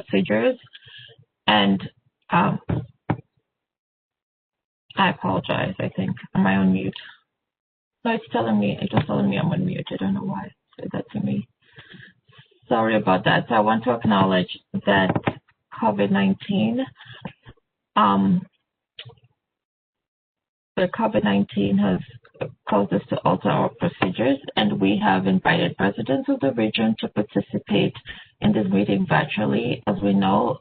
procedures. And I apologize, I think. Am I on mute? No, it's telling me I'm on mute. I don't know why it said that to me. Sorry about that. So I want to acknowledge that COVID-19 has caused us to alter our procedures, and we have invited residents of the region to participate in this meeting virtually. As we know,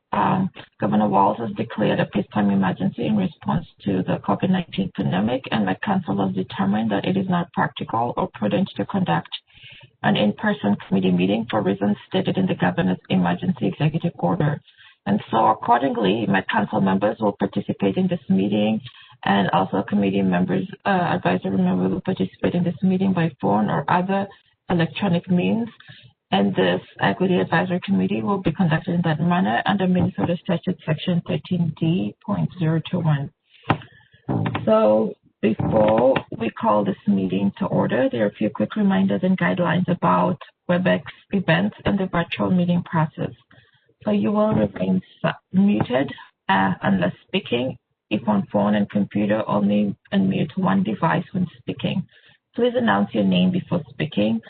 Governor Walz has declared a peacetime emergency in response to the COVID-19 pandemic, and my council has determined that it is not practical or prudent to conduct an in-person committee meeting for reasons stated in the governor's emergency executive order. And so accordingly, my council members will participate in this meeting, and also committee members, advisory members will participate in this meeting by phone or other electronic means. And this Equity Advisory Committee will be conducted in that manner under Minnesota Statute Section 13D.021. So before we call this meeting to order, there are a few quick reminders and guidelines about WebEx events and the virtual meeting process. So you will remain muted unless speaking. If on phone and computer, only unmute one device when speaking. Please announce your name before speaking.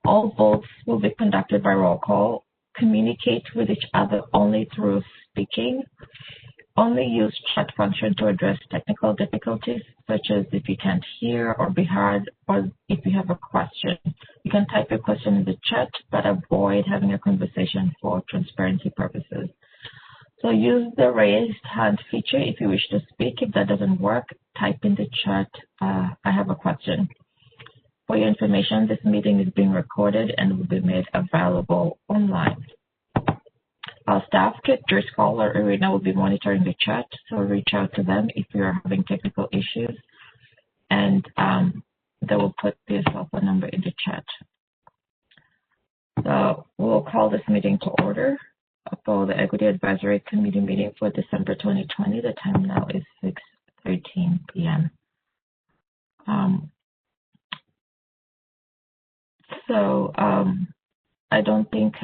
All votes will be conducted by roll call. Communicate with each other only through speaking. Only use chat function to address technical difficulties, such as if you can't hear or be heard, or if you have a question. You can type your question in the chat, but avoid having a conversation for transparency purposes. So use the raised hand feature if you wish to speak. If that doesn't work, type in the chat, I have a question. For your information, this meeting is being recorded and will be made available online. Our staff, Kit Driscoll or Irina, will be monitoring the chat, so reach out to them if you are having technical issues, and they will put their cell phone number in the chat. So we'll call this meeting to order for the Equity Advisory Committee meeting for December 2020. The time now is 6:13 p.m. I don't think,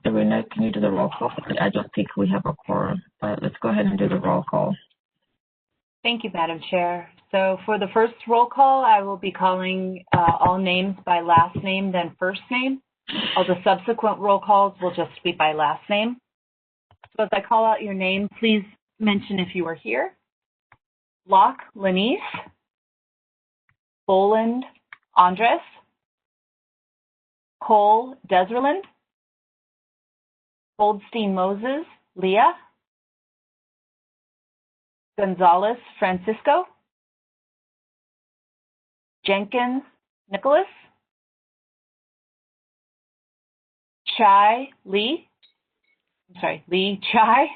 Irina, can you do the roll call? I don't think we have a quorum, but let's go ahead and do the roll call. Thank you, Madam Chair. So for the first roll call, I will be calling all names by last name, then first name. All the subsequent roll calls will just be by last name. So as I call out your name, please mention if you are here. Locke Lenise, Boland Andres, Cole Deserland, Goldstein Moses Leah, Gonzalez Francisco, Jenkins Nicholas, Lee Chai,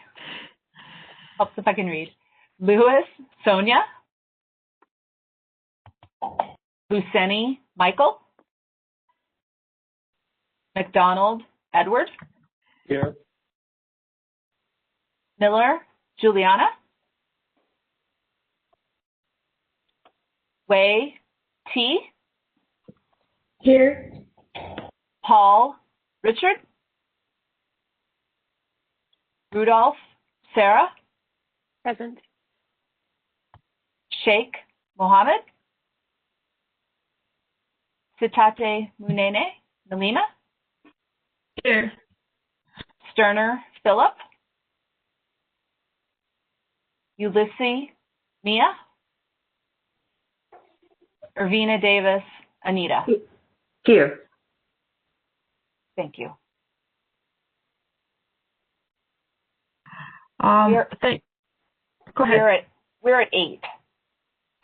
helps if I can read, Lewis Sonia, Buseni Michael, McDonald Edward, here. Miller Juliana, Wei T, here. Paul Richard, Rudolph Sarah, Present. Sheikh Mohammed, Sitate Munene Melina, Here. Sterner Philip, Ulysses Mia, Irvina Davis Anita. Here. Thank you. Go ahead. We're at 8.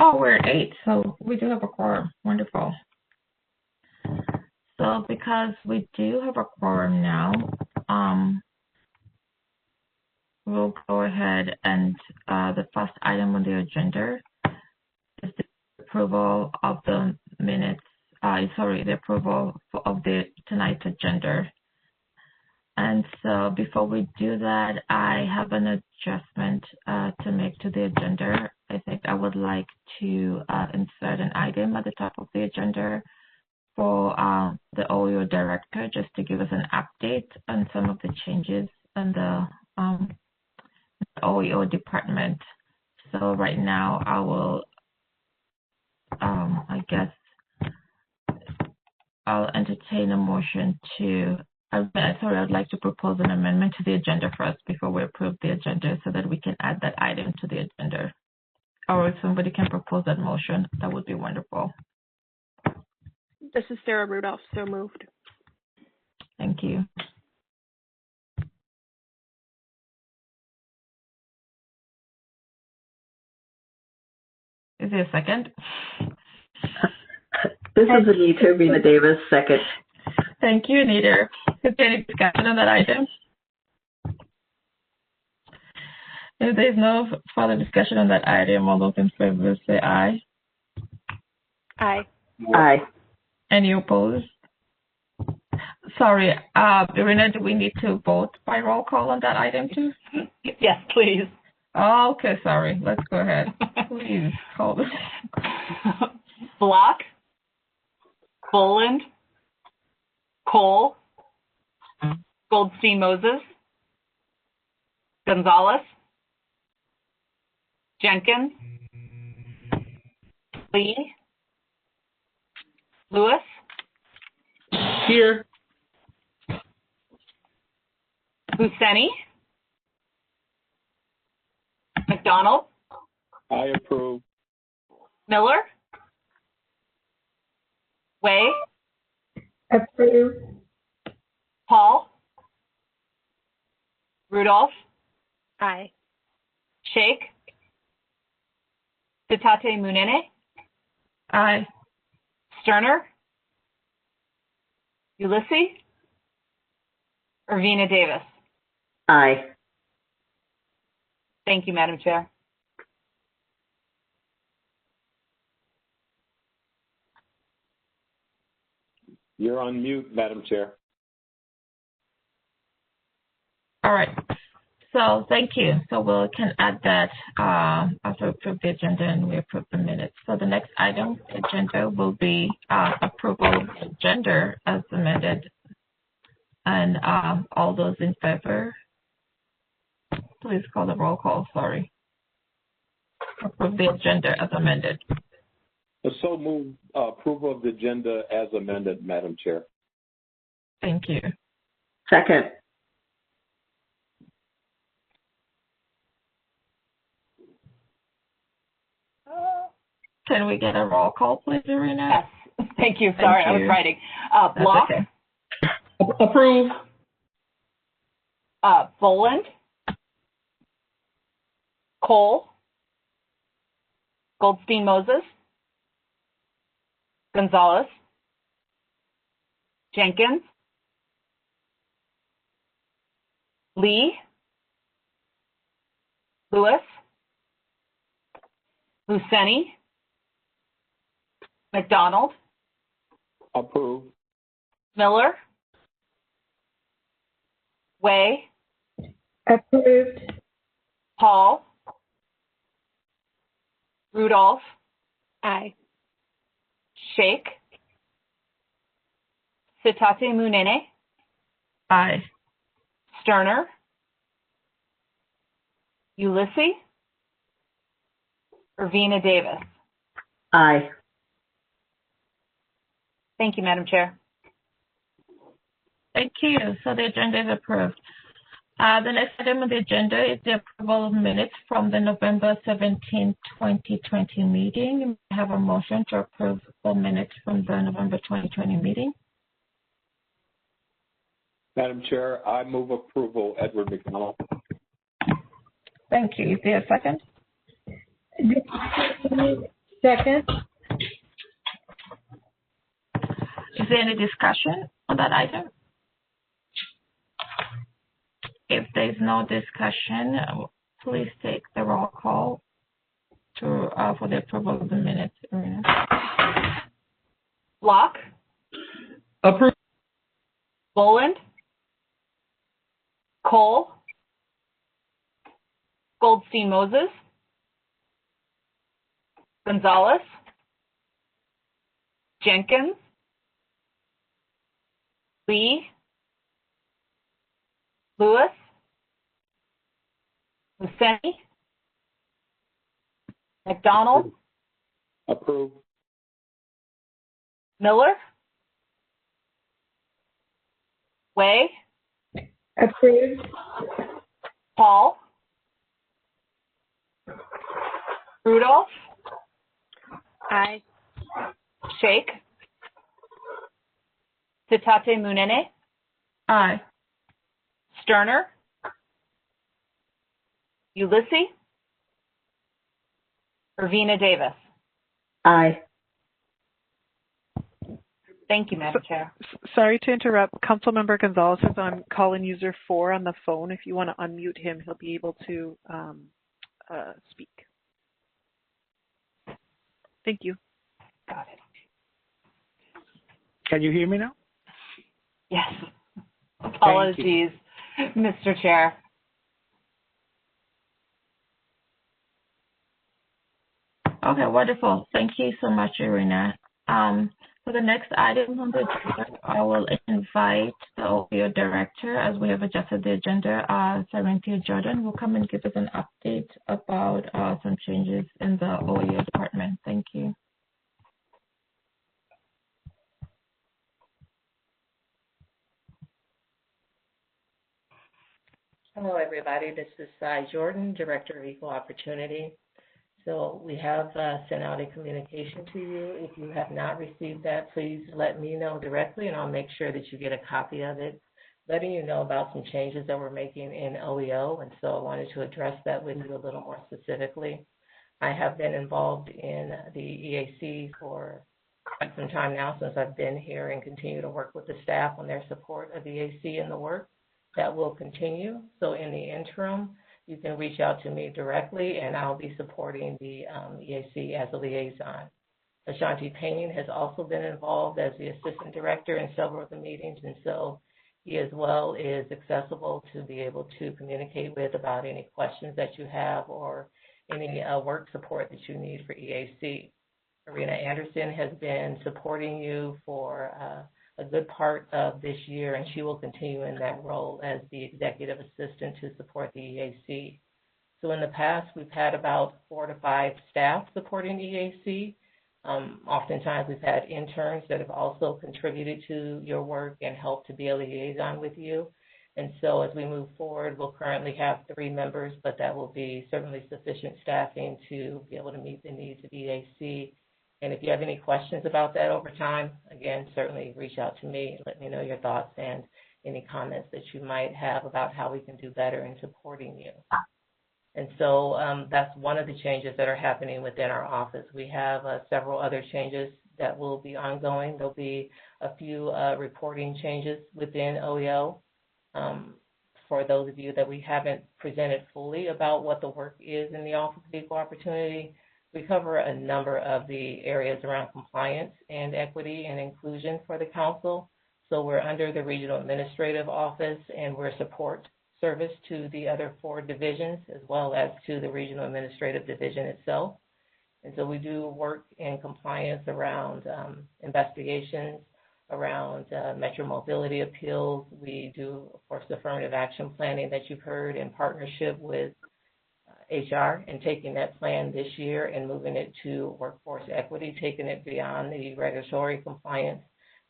Oh, we're at 8, so we do have a quorum. Wonderful. So because we do have a quorum now, we'll go ahead and the first item on the agenda is the approval of the minutes, the approval of the tonight's agenda. And so before we do that, I have an adjustment to make to the agenda. I think I would like to insert an item at the top of the agenda for the OEO director, just to give us an update on some of the changes and the OEO department. So right now I will, I guess I'll entertain a motion to, sorry, I'd like to propose an amendment to the agenda first before we approve the agenda so that we can add that item to the agenda. Or if somebody can propose that motion, that would be wonderful. This is Sarah Rudolph, so moved. Thank you. Is there a second? This is Anita Rena Davis, second. Thank you, Anita. Is there any discussion on that item? If there's no further discussion on that item, all those in favor say aye. Aye. Aye. Any opposed? Sorry, Irina, do we need to vote by roll call on that item too? Yes, please. Oh, okay, sorry. Let's go ahead. Please call this. Block, Boland, Cole, Goldstein Moses, Gonzalez, Jenkins, Lee, Lewis, Here. Buscemi, McDonald, I approve. Miller, Way, Approve. Paul, Rudolph, Aye. Shake, Sitate Munene, Aye. Sterner, Ulysses, Irvina Davis. Aye. Thank you, Madam Chair. You're on mute, Madam Chair. All right. So thank you. So we can add that after we approve the agenda and we approve the minutes. So the next item agenda will be approval of the agenda as amended. And all those in favor, please call the roll call. Sorry. Approve the agenda as amended. So move approval of the agenda as amended, Madam Chair. Thank you. Second. Can we get a roll call, please, Irina? Yes. Thank you. Sorry, I was writing. Block. Okay. Approve. Boland. Cole. Goldstein Moses. Gonzalez. Jenkins. Lee. Lewis. Buscemi. McDonald. Approve. Miller. Way. Approved. Paul. Rudolph. Aye. Shake. Sitate Munene. Aye. Sterner. Ulysses. Irvina Davis. Aye. Thank you, Madam Chair. Thank you. So the agenda is approved. The next item on the agenda is the approval of minutes from the November 17, 2020 meeting. We have a motion to approve the minutes from the November 2020 meeting. Madam Chair, I move approval. Edward McDonald. Thank you. Is there a second? Second. Is there any discussion on that item? If there's no discussion, please take the roll call to for the approval of the minutes. Irina. Block. Approved. Boland. Cole. Goldstein Moses. Gonzalez. Jenkins. Lee. Lewis. Husseini, McDonald, Approve. Miller, Way, Approved. Paul, Rudolph, Aye. Sheikh, Sitate Munene, Aye. Sterner, Ulysses, Irvina Davis. Aye. Thank you, Madam Chair. Sorry to interrupt. Councilmember Gonzalez is on call-in user 4 on the phone. If you want to unmute him, he'll be able to speak. Thank you. Got it. Can you hear me now? Yes. Apologies, Mr. Chair. Okay, wonderful. Thank you so much, Irina. For the next item on the agenda, I will invite the OEO director, as we have adjusted the agenda, Sarantia Jordan, will come and give us an update about some changes in the OEO department. Thank you. Hello, everybody. This is Cy Jordan, Director of Equal Opportunity. So we have sent out a communication to you. If you have not received that, please let me know directly, and I'll make sure that you get a copy of it, letting you know about some changes that we're making in OEO. And so I wanted to address that with you a little more specifically. I have been involved in the EAC for quite some time now, since I've been here, and continue to work with the staff on their support of EAC and the work. That will continue. So in the interim, you can reach out to me directly, and I'll be supporting the EAC as a liaison. Ashanti Payne has also been involved as the assistant director in several of the meetings, and so he as well is accessible to be able to communicate with about any questions that you have or any work support that you need for EAC. Marina Anderson has been supporting you for a good part of this year, and she will continue in that role as the executive assistant to support the EAC. So in the past, we've had about 4 to 5 staff supporting EAC. Oftentimes, we've had interns that have also contributed to your work and helped to be a liaison with you. And so as we move forward, we'll currently have 3 members, but that will be certainly sufficient staffing to be able to meet the needs of EAC. And if you have any questions about that over time, again, certainly reach out to me and let me know your thoughts and any comments that you might have about how we can do better in supporting you. And so that's one of the changes that are happening within our office. We have several other changes that will be ongoing. There'll be a few reporting changes within OEO. For those of you that we haven't presented fully about what the work is in the Office of Equal Opportunity, we cover a number of the areas around compliance and equity and inclusion for the council. So we're under the Regional Administrative Office, and we're support service to the other 4 divisions, as well as to the Regional Administrative Division itself. And so we do work in compliance around investigations, around metro mobility appeals. We do, of course, affirmative action planning that you've heard in partnership with HR, and taking that plan this year and moving it to workforce equity, taking it beyond the regulatory compliance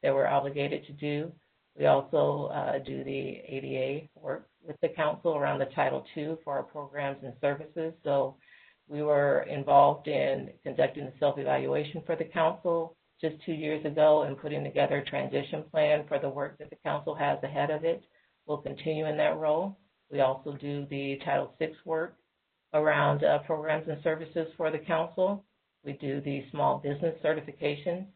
that we're obligated to do. We also do the ADA work with the council around the Title II for our programs and services. So we were involved in conducting the self-evaluation for the council just 2 years ago and putting together a transition plan for the work that the council has ahead of it. We'll continue in that role. We also do the Title VI work around programs and services for the council. We do the small business certification,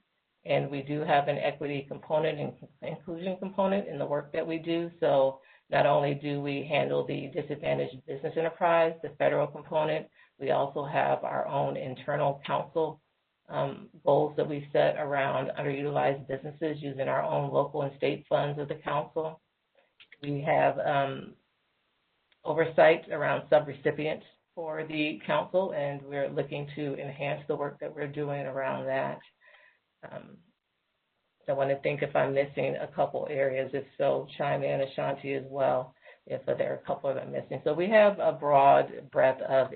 and we do have an equity component and inclusion component in the work that we do. So not only do we handle the disadvantaged business enterprise, the federal component, we also have our own internal council goals that we set around underutilized businesses using our own local and state funds of the council. We have oversight around subrecipients for the council, and we're looking to enhance the work that we're doing around that. I want to think if I'm missing a couple areas. If so, chime in, Ashanti, as well. if there are a couple of them missing. So we have a broad breadth of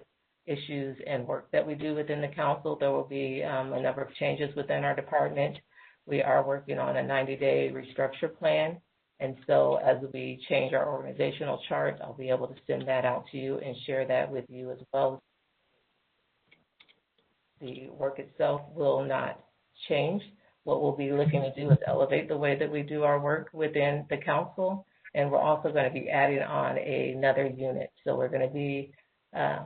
issues and work that we do within the council. There will be a number of changes within our department. We are working on a 90-day restructure plan. And so as we change our organizational chart, I'll be able to send that out to you and share that with you as well. The work itself will not change. What we'll be looking to do is elevate the way that we do our work within the council. And we're also going to be adding on another unit. So we're going to be,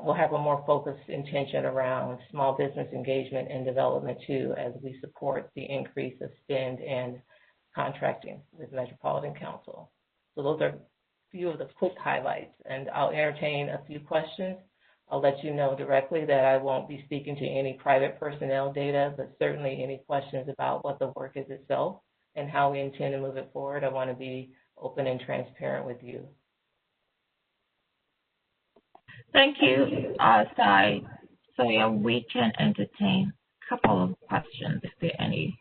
we'll have a more focused intention around small business engagement and development too, as we support the increase of spend and contracting with Metropolitan Council. So those are a few of the quick highlights, and I'll entertain a few questions. I'll let you know directly that I won't be speaking to any private personnel data, but certainly any questions about what the work is itself and how we intend to move it forward. I want to be open and transparent with you. Thank you, Sai. So yeah, we can entertain a couple of questions if there are any.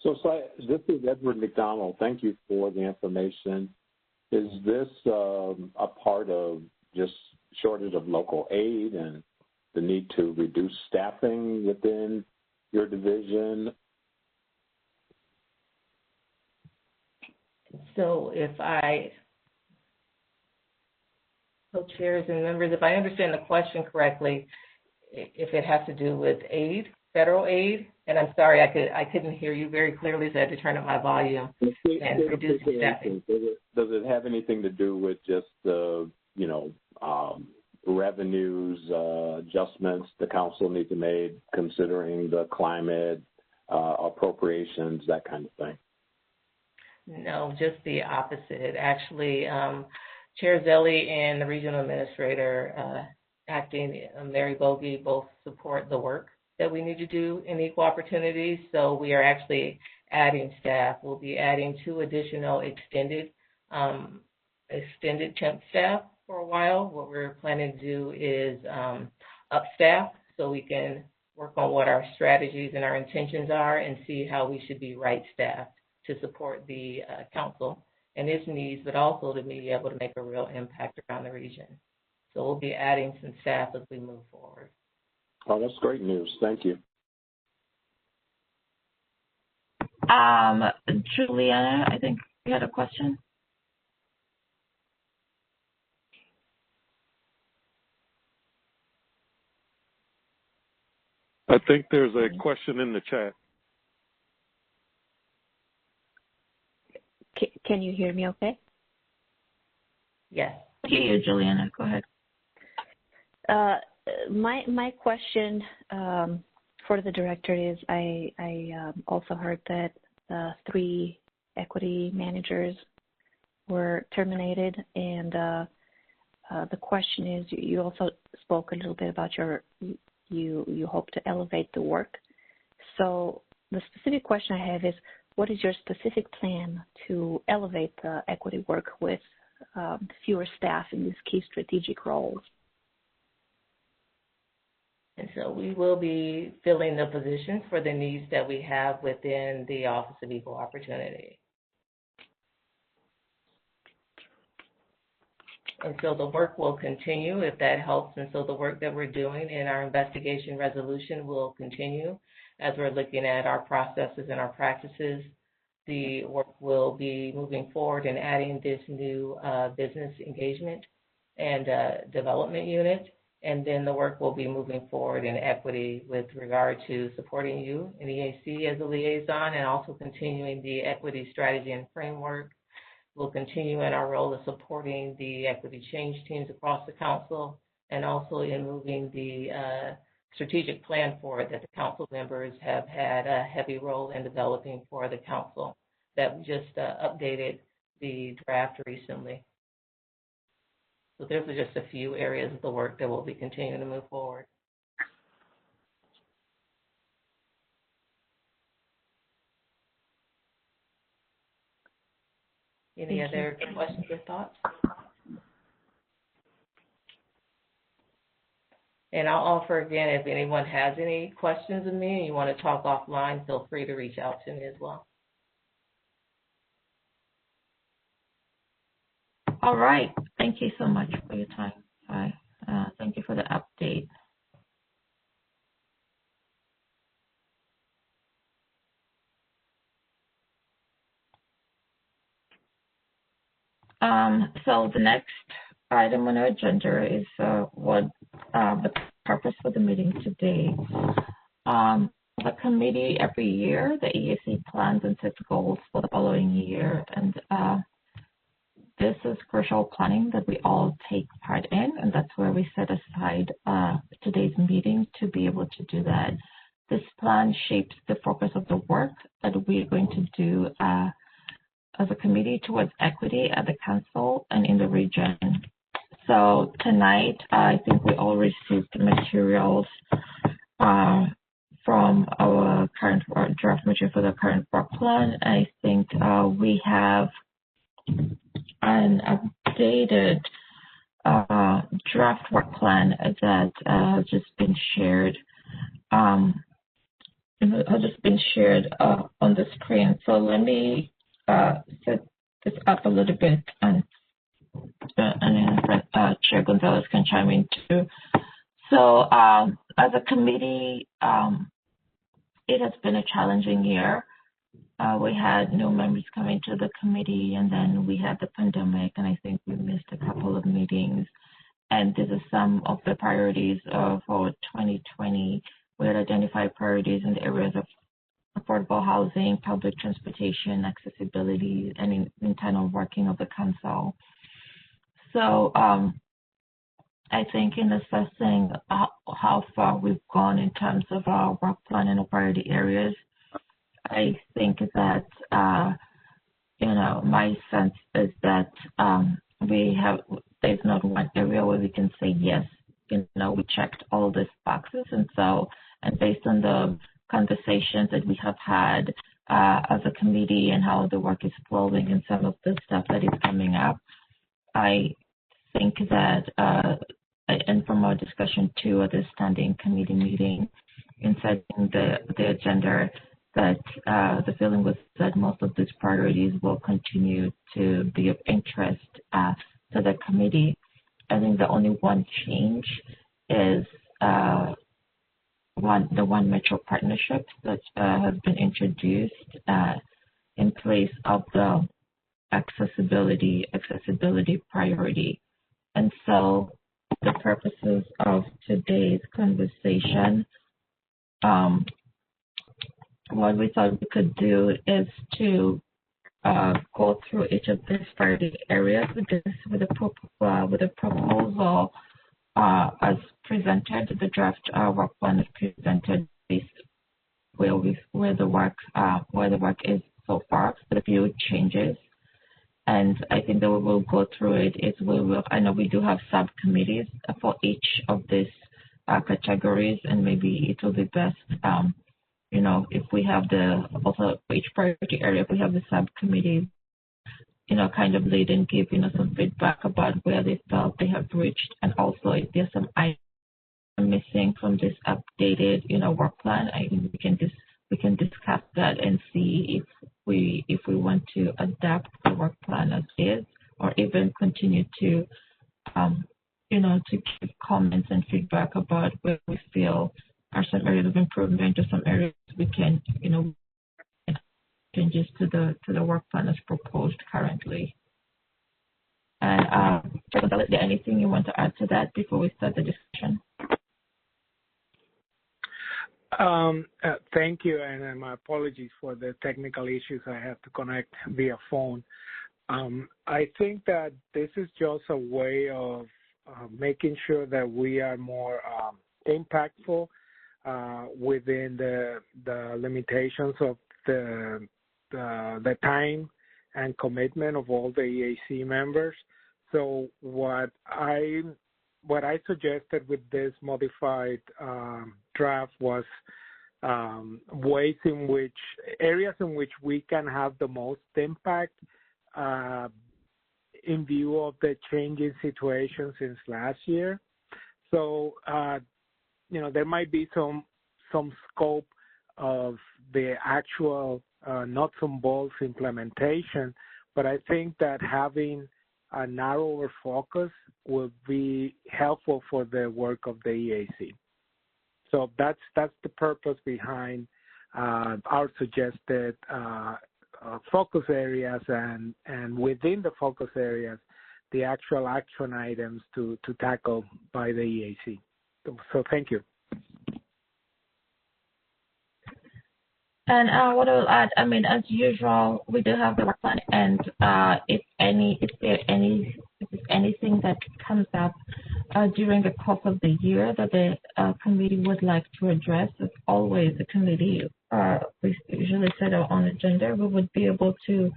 So, Sai, this is Edward McDonald. Thank you for the information. Is this a part of just shortage of local aid and the need to reduce staffing within your division? So chairs and members, if I understand the question correctly, if it has to do with aid, federal aid, and I'm sorry, I couldn't hear you very clearly, so I had to turn up my volume and reduce staffing. Does it have anything to do with just the, revenues, adjustments the council needs to make, considering the climate, appropriations, that kind of thing? No, just the opposite. Actually, Chair Zelli and the regional administrator, acting Mary Bogie, both support the work that we need to do in equal opportunities. So we are actually adding staff. We'll be adding 2 additional extended temp staff for a while. What we're planning to do is up staff so we can work on what our strategies and our intentions are and see how we should be right staffed to support the council and its needs, but also to be able to make a real impact around the region. So we'll be adding some staff as we move forward. Oh, that's great news. Thank you. Juliana, I think you had a question. I think there's a question in the chat. Can you hear me okay? Yes. I hear you, Juliana. Go ahead. My question for the director is I also heard that 3 equity managers were terminated, and the question is, you also spoke a little bit about you hope to elevate the work. So the specific question I have is, what is your specific plan to elevate the equity work with fewer staff in these key strategic roles? And so we will be filling the positions for the needs that we have within the Office of Equal Opportunity. And so the work will continue if that helps. And so the work that we're doing in our investigation resolution will continue as we're looking at our processes and our practices. The work will be moving forward and adding this new business engagement and development unit. And then the work will be moving forward in equity with regard to supporting you in EAC as a liaison and also continuing the equity strategy and framework. We'll continue in our role of supporting the equity change teams across the council and also in moving the strategic plan forward that the council members have had a heavy role in developing for the council that we just updated the draft recently. So those are just a few areas of the work that will be continuing to move forward. Any other questions or thoughts? And I'll offer again, if anyone has any questions of me and you want to talk offline, feel free to reach out to me as well. All right. Thank you so much for your time. Thank you for the update. So the next item on our agenda is what the purpose for the meeting today. The committee every year, the EAC plans and sets goals for the following year, and this is crucial planning that we all take part in, and that's where we set aside today's meeting to be able to do that. This plan shapes the focus of the work that we're going to do as a committee towards equity at the council and in the region. So tonight, I think we all received materials from our current draft material for the current work plan. I think we have an updated draft work plan that has just been shared. Has just been shared on the screen. So let me set this up a little bit, and Chair Gonzalez can chime in too. So as a committee, it has been a challenging year. We had new members coming to the committee, and then we had the pandemic, and I think we missed a couple of meetings. And these are some of the priorities for 2020. We had identified priorities in the areas of affordable housing, public transportation, accessibility, and internal working of the council. So I think in assessing how far we've gone in terms of our work plan and our priority areas, I think that, my sense is that there's not one area where we can say, yes, we checked all these boxes. And based on the conversations that we have had as a committee and how the work is flowing and some of the stuff that is coming up, I think that, and from our discussion too at the standing committee meeting in setting the agenda, that the feeling was that most of these priorities will continue to be of interest to the committee. I think the only one change is the One Metro partnership that has been introduced in place of the accessibility priority. And so the purposes of today's conversation, what we thought we could do is to go through each of these priority areas with a proposal as presented. The draft work plan is presented based where the work is so far, with a few changes. And I think that we will go through it. I know we do have subcommittees for each of these categories, and maybe it will be best, if we have also for each priority area, if we have the subcommittee, kind of lead and give, some feedback about where they felt they have reached, and also if there's some items missing from this updated, work plan, I think we can discuss that and see if we want to adapt the work plan as is, or even continue to, to give comments and feedback about where we feel are some areas of improvement or some areas we can, changes to the work plan as proposed currently. And is there anything you want to add to that before we start the discussion? Thank you, and my apologies for the technical issues. I have to connect via phone. I think that this is just a way of making sure that we are more impactful within the limitations of the time and commitment of all the EAC members. So what I suggested with this modified draft was areas in which we can have the most impact in view of the changing situation since last year. So, there might be some scope of the actual nuts and bolts implementation, but I think that having a narrower focus will be helpful for the work of the EAC. So that's the purpose behind our suggested focus areas, and within the focus areas, the actual action items to tackle by the EAC. So thank you. And what I'll add, I mean, as usual, we do have the work plan, and if there's anything that comes up during the course of the year that the committee would like to address, as always, the committee we usually set our own agenda. We would be able to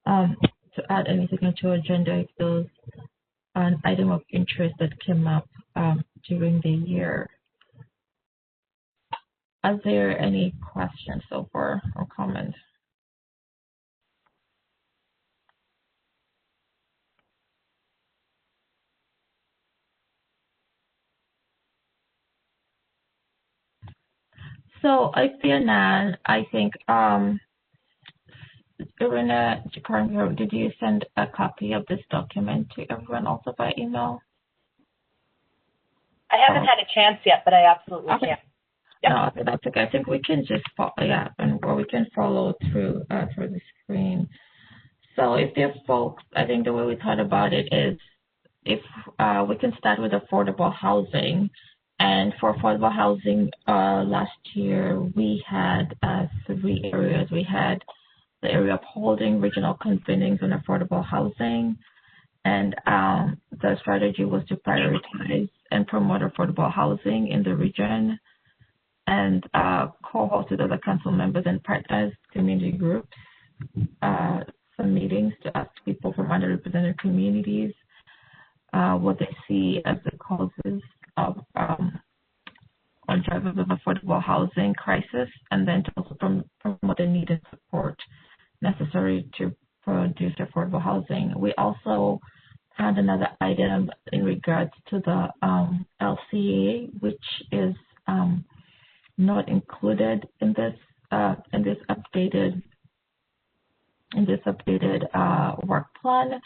add anything into agenda if there's an item of interest that came up during the year. Are there any questions so far or comments? So if there are none, I think Irina, did you send a copy of this document to everyone also by email? I haven't had a chance yet, but I absolutely can. Yep. No, okay, that's okay. I think we can just follow, or we can follow through the screen. So if there are folks, I think the way we thought about it is if we can start with affordable housing. And for affordable housing, last year we had 3 areas. We had the area of holding, regional convenings, and affordable housing. And the strategy was to prioritize and promote affordable housing in the region, and co-hosted other council members and partners, community groups, some meetings to ask people from underrepresented communities what they see as the causes of or drivers of affordable housing crisis, and then to also promote the need and support necessary to produce affordable housing. We also had another item in regards to the LCA, which is not included in this updated work plan.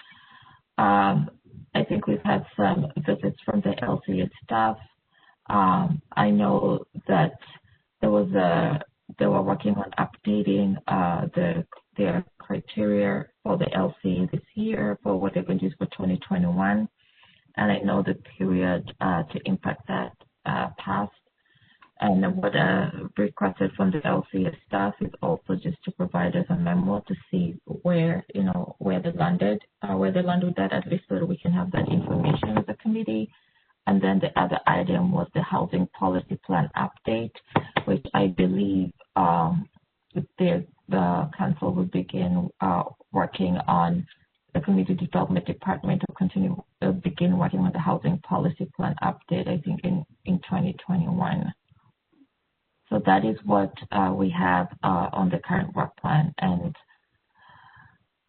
I think we've had some visits from the LCA staff. I know that they were working on updating their criteria for the LCA this year for what they're going to use for 2021, and I know the period to impact that passed. And what requested from the LCA staff is also just to provide us a memo to see where they landed with that, at least so that we can have that information as a committee. And then the other item was the housing policy plan update, which I believe the council will begin working on. The community development department will begin working on the housing policy plan update, I think, in 2021. So that is what we have on the current work plan, and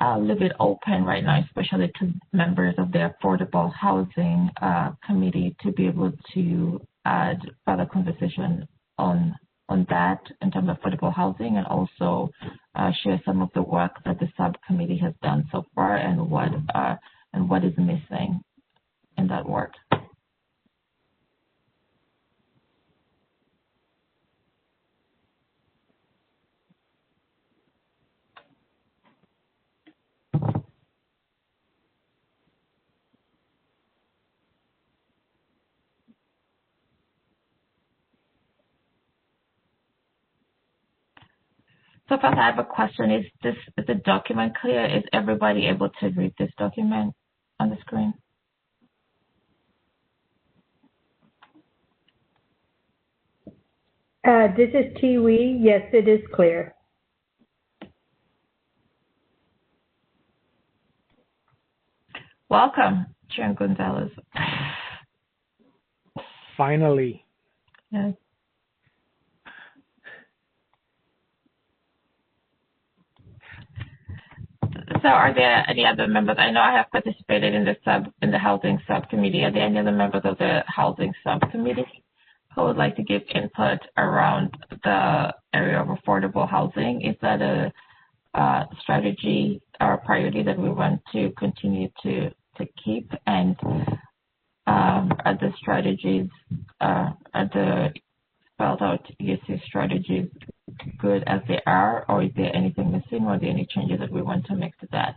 I'll leave it open right now, especially to members of the Affordable Housing Committee, to be able to add further conversation on that in terms of affordable housing, and also share some of the work that the subcommittee has done so far and what is missing in that work. So first, I have a question. Is the document clear? Is everybody able to read this document on the screen? This is Tiwi. Yes, it is clear. Welcome, Chair Gonzalez. Finally. Yes. So are there any other members? I know I have participated in the housing subcommittee. Are there any other members of the housing subcommittee who would like to give input around the area of affordable housing? Is that a strategy or priority that we want to continue to to keep, and are the strategies, are the spelled out EAC strategies good as they are, or is there anything missing, or are there any changes that we want to make to that?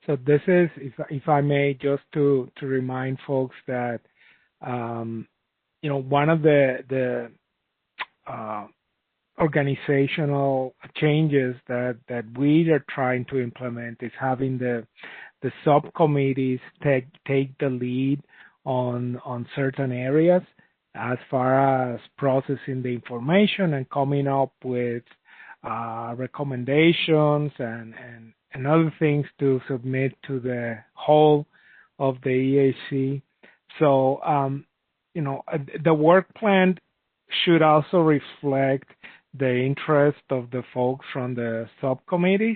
So this is, if I may, just to remind folks that, one of the organizational changes that we are trying to implement is having the subcommittees take the lead on certain areas as far as processing the information and coming up with recommendations and other things to submit to the whole of the EAC. So, the work plan should also reflect the interest of the folks from the subcommittees.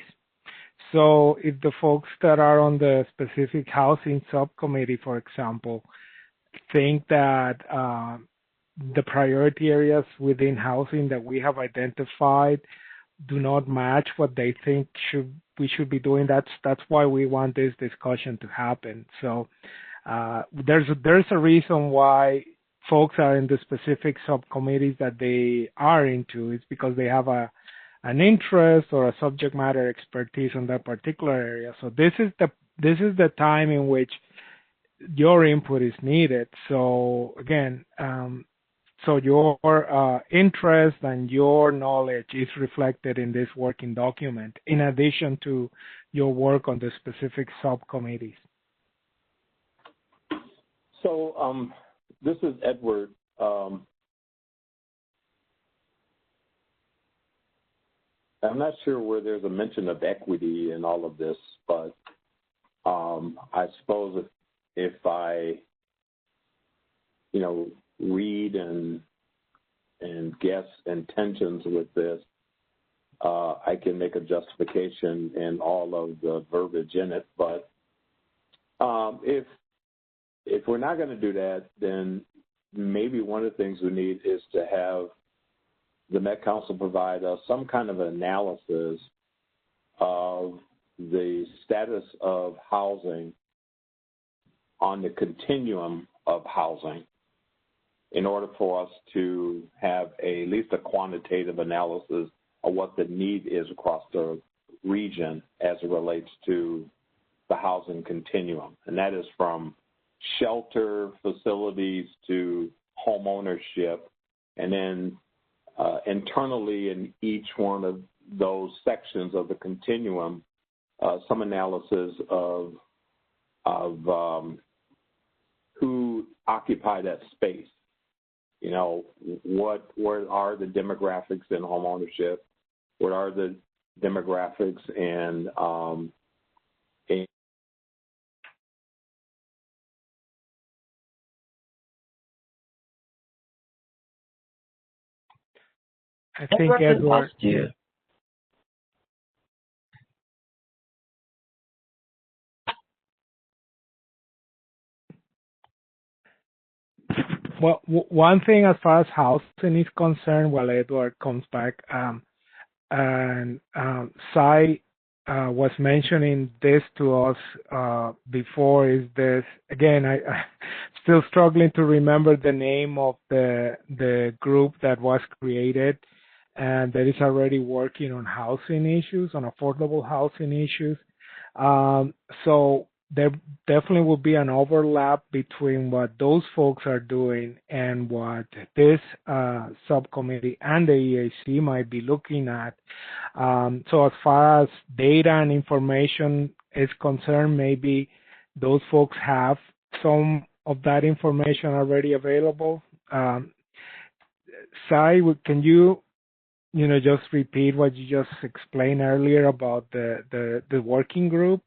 So if the folks that are on the specific housing subcommittee, for example, think that the priority areas within housing that we have identified do not match what they think we should be doing, that's why we want this discussion to happen. So there's a reason why folks are in the specific subcommittees that they are into. It's because they have an interest or a subject matter expertise on that particular area. So this is the time in which your input is needed. So again, so your interest and your knowledge is reflected in this working document, in addition to your work on the specific subcommittees. So this is Edward. I'm not sure where there's a mention of equity in all of this, but I suppose if I, read and guess intentions with this, I can make a justification in all of the verbiage in it. But if we're not going to do that, then maybe one of the things we need is to have the Met Council provide us some kind of analysis of the status of housing on the continuum of housing in order for us to have at least a quantitative analysis of what the need is across the region as it relates to the housing continuum. And that is from shelter facilities to home ownership, and then internally in each one of those sections of the continuum, some analysis of who occupy that space. What are the demographics in home ownership? What are the demographics in I think Edward. Well, one thing as far as housing is concerned, while Edward comes back, and Sai was mentioning this to us before, is this, again, I'm still struggling to remember the name of the group that was created and that is already working on housing issues, on affordable housing issues. So there definitely will be an overlap between what those folks are doing and what this subcommittee and the EAC might be looking at. So as far as data and information is concerned, maybe those folks have some of that information already available. Sai, can you just repeat what you just explained earlier about the working group?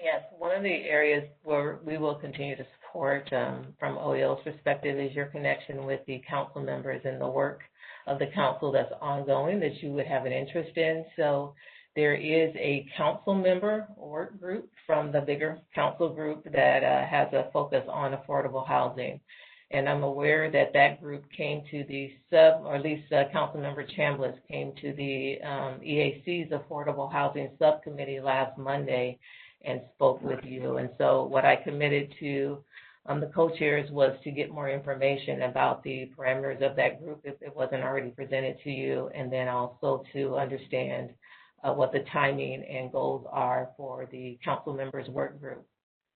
Yes, one of the areas where we will continue to support from OEL's perspective is your connection with the council members and the work of the council that's ongoing that you would have an interest in. So there is a council member work group from the bigger council group that has a focus on affordable housing. And I'm aware that that group came to the or at least Councilmember Chambliss came to the EAC's Affordable Housing Subcommittee last Monday and spoke with you. And so what I committed to the co-chairs was to get more information about the parameters of that group if it wasn't already presented to you, and then also to understand what the timing and goals are for the council members work group.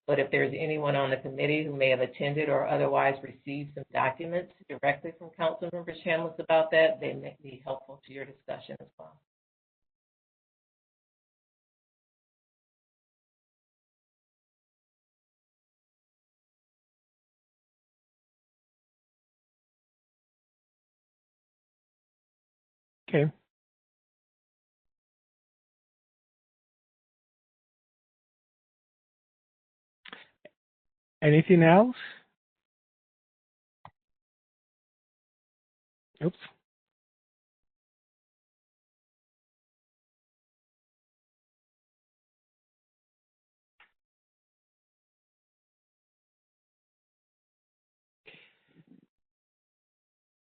But if there's anyone on the committee who may have attended or otherwise received some documents directly from Councilmember Chambliss about that, they may be helpful to your discussion as well. Okay. Anything else? Oops.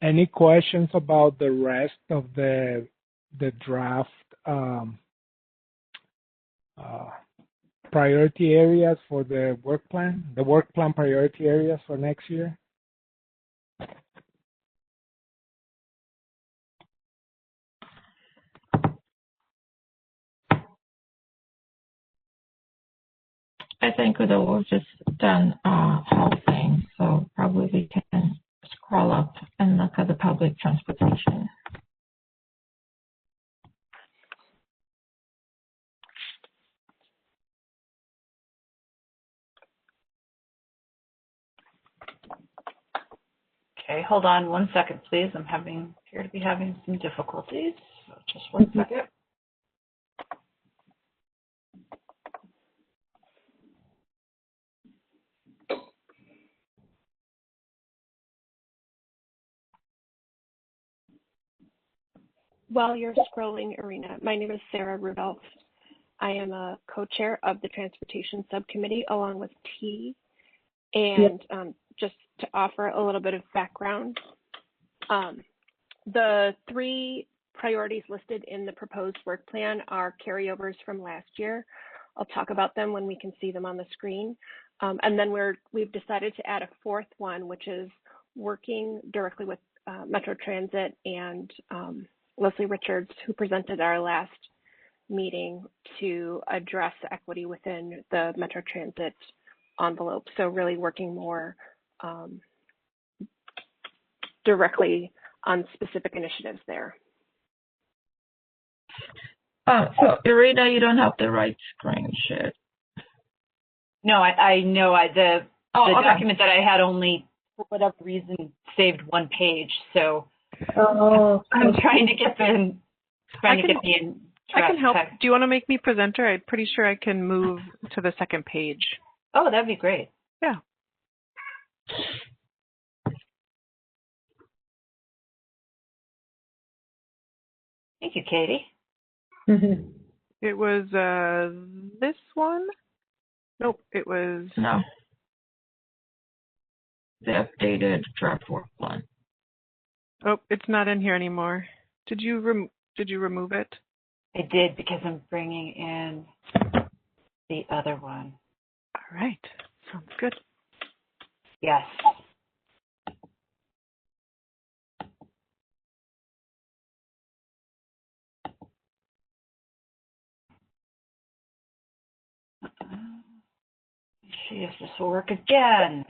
Any questions about the rest of the draft priority areas for the work plan priority areas for next year? I think that we've just done housing, so probably we can scroll up and look at the public transportation. Okay, hold on 1 second, please. Appear to be having some difficulties. So just 1 second. While you're scrolling, Irina, my name is Sarah Rudolph. I am a co-chair of the Transportation Subcommittee along with T. And just to offer a little bit of background, the 3 priorities listed in the proposed work plan are carryovers from last year. I'll talk about them when we can see them on the screen. And then we've decided to add a 4th one, which is working directly with Metro Transit and Leslie Richards, who presented our last meeting, to address equity within the Metro Transit envelope. So really working more directly on specific initiatives there. So Irina, you don't have the right screen share. No, I know. The okay. document that I had only, for whatever reason, saved 1 page. So I'm trying to get the I can help. Do you want to make me presenter? I'm pretty sure I can move to the 2nd page. Oh, that'd be great. Yeah. Thank you, Katie. It was this one? Nope, it was... No. The updated draft work plan. Oh, it's not in here anymore. Did you remove it? I did, because I'm bringing in the other one. All right. Sounds good. Yes. Let's see if this will work again.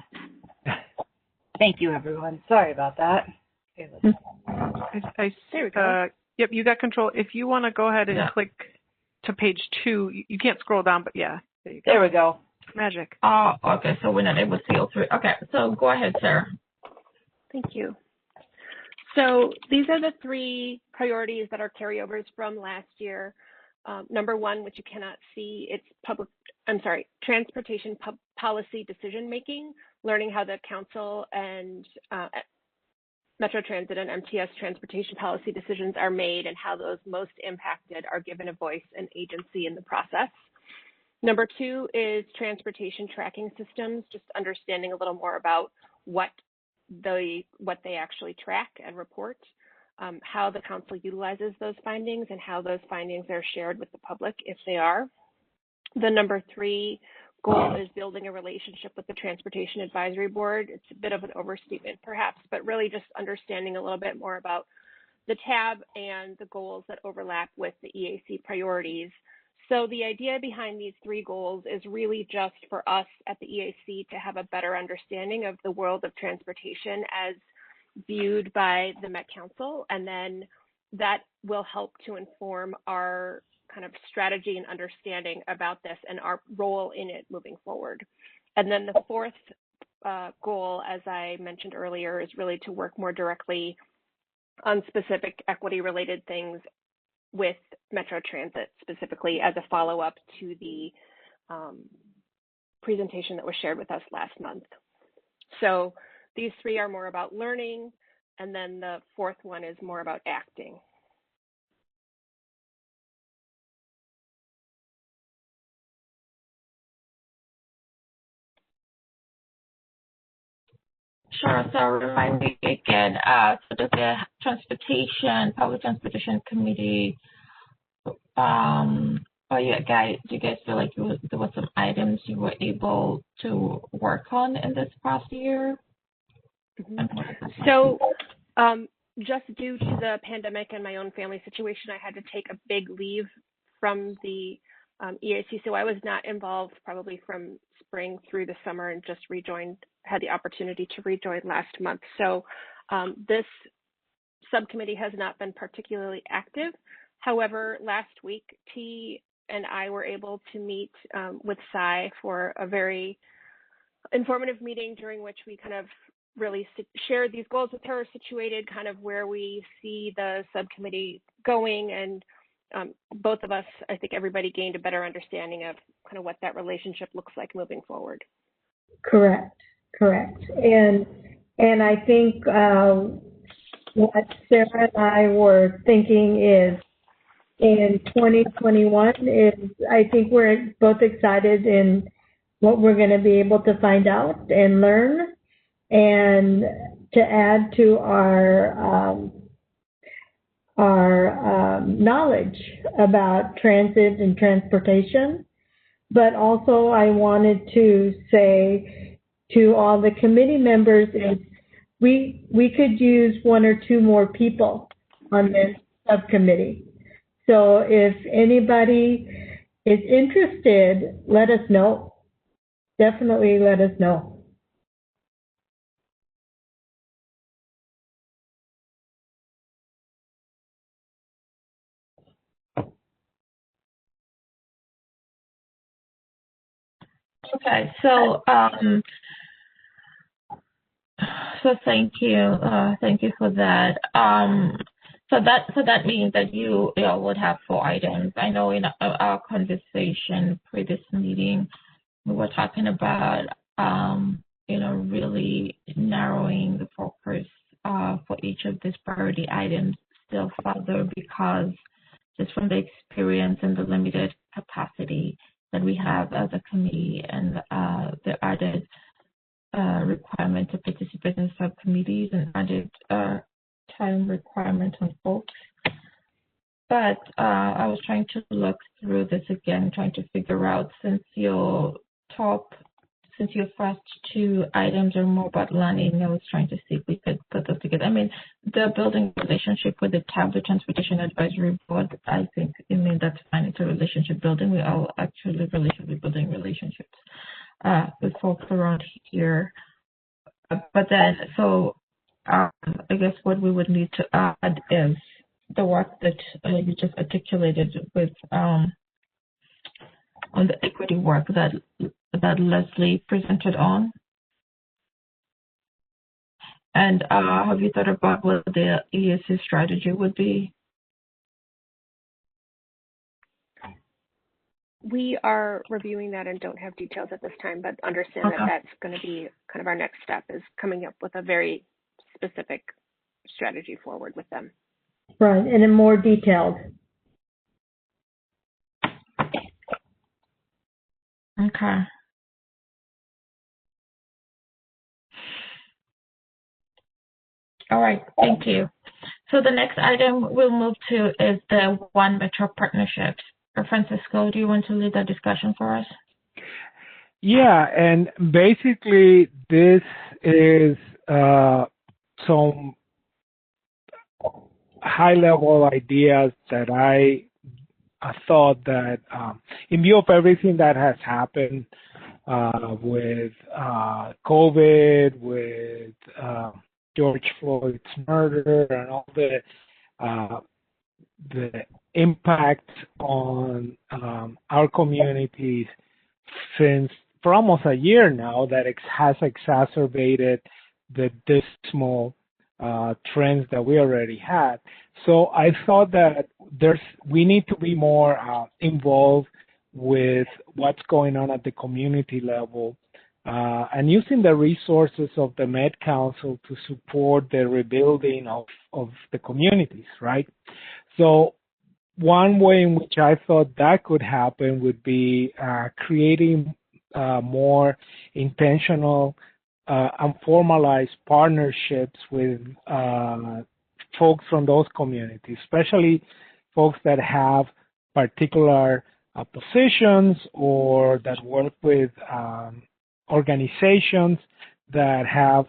Thank you, everyone. Sorry about that. Okay, there we go. Yep, you got control. If you want to go ahead and click to page 2, you can't scroll down, but yeah, there you go. There we go. Magic. Oh, okay. So we're not able to see all 3. Okay, so go ahead, Sarah. Thank you. So these are the 3 priorities that are carryovers from last year. Number 1, which you cannot see, it's transportation policy decision making, learning how the council and Metro Transit and MTS transportation policy decisions are made and how those most impacted are given a voice and agency in the process. Number 2 is transportation tracking systems, just understanding a little more about what they actually track and report, how the council utilizes those findings and how those findings are shared with the public if they are. The number 3 goal is building a relationship with the Transportation Advisory Board. It's a bit of an overstatement perhaps, but really just understanding a little bit more about the tab and the goals that overlap with the EAC priorities. So the idea behind these 3 goals is really just for us at the EAC to have a better understanding of the world of transportation as viewed by the Met Council, and then that will help to inform our kind of strategy and understanding about this and our role in it moving forward. And then the 4th goal, as I mentioned earlier, is really to work more directly on specific equity-related things with Metro Transit, specifically as a follow-up to the presentation that was shared with us last month. So these 3 are more about learning, and then the 4th one is more about acting. Sure. So remind me again, so does the Public Transportation Committee, do you guys feel like there were some items you were able to work on in this past year? So just due to the pandemic and my own family situation, I had to take a big leave from the EAC. So I was not involved probably from spring through the summer and just had the opportunity to rejoin last month. So this subcommittee has not been particularly active. However, last week, T and I were able to meet with Cy for a very informative meeting during which we kind of really shared these goals with her, situated kind of where we see the subcommittee going, and both of us, I think everybody gained a better understanding of kind of what that relationship looks like moving forward. Correct. And I think what Sarah and I were thinking is in 2021 is, I think we're both excited in what we're going to be able to find out and learn, and to add to our knowledge about transit and transportation. But also I wanted to say to all the committee members is we could use 1 or 2 more people on this subcommittee. So if anybody is interested, let us know. Definitely let us know. Okay, so thank you for that. So that means that you would have 4 items. I know in our conversation pre this meeting, we were talking about really narrowing the focus for each of these priority items still further, because just from the experience and the limited capacity that we have as a committee and the added requirement to participate in subcommittees and added time requirement on folks. But I was trying to look through this again, trying to figure out, since your first 2 items are more about learning, I was trying to see if we could put those together. I mean, the building relationship with the TAB, the Transportation Advisory Board, I think, that's fine. It's a relationship building. We all actually really should be building relationships with folks around here. But then, I guess what we would need to add is the work that you just articulated with on the equity work that Leslie presented on. And have you thought about what the EAC strategy would be? We are reviewing that and don't have details at this time, but understand that that's going to be kind of our next step, is coming up with a very specific strategy forward with them. Right, and in more detailed. Okay. All right, thank you. So the next item we'll move to is the One Metro partnerships. Francisco, do you want to lead the discussion for us? Yeah, and basically this is some high-level ideas that I thought that in view of everything that has happened with COVID, with George Floyd's murder, and all the impact on our communities since for almost a year now, that has exacerbated the dismal trends that we already had. So I thought that we need to be more involved with what's going on at the community level and using the resources of the Met Council to support the rebuilding of the communities, right? So one way in which I thought that could happen would be creating more intentional and formalized partnerships with folks from those communities, especially folks that have particular positions or that work with organizations that have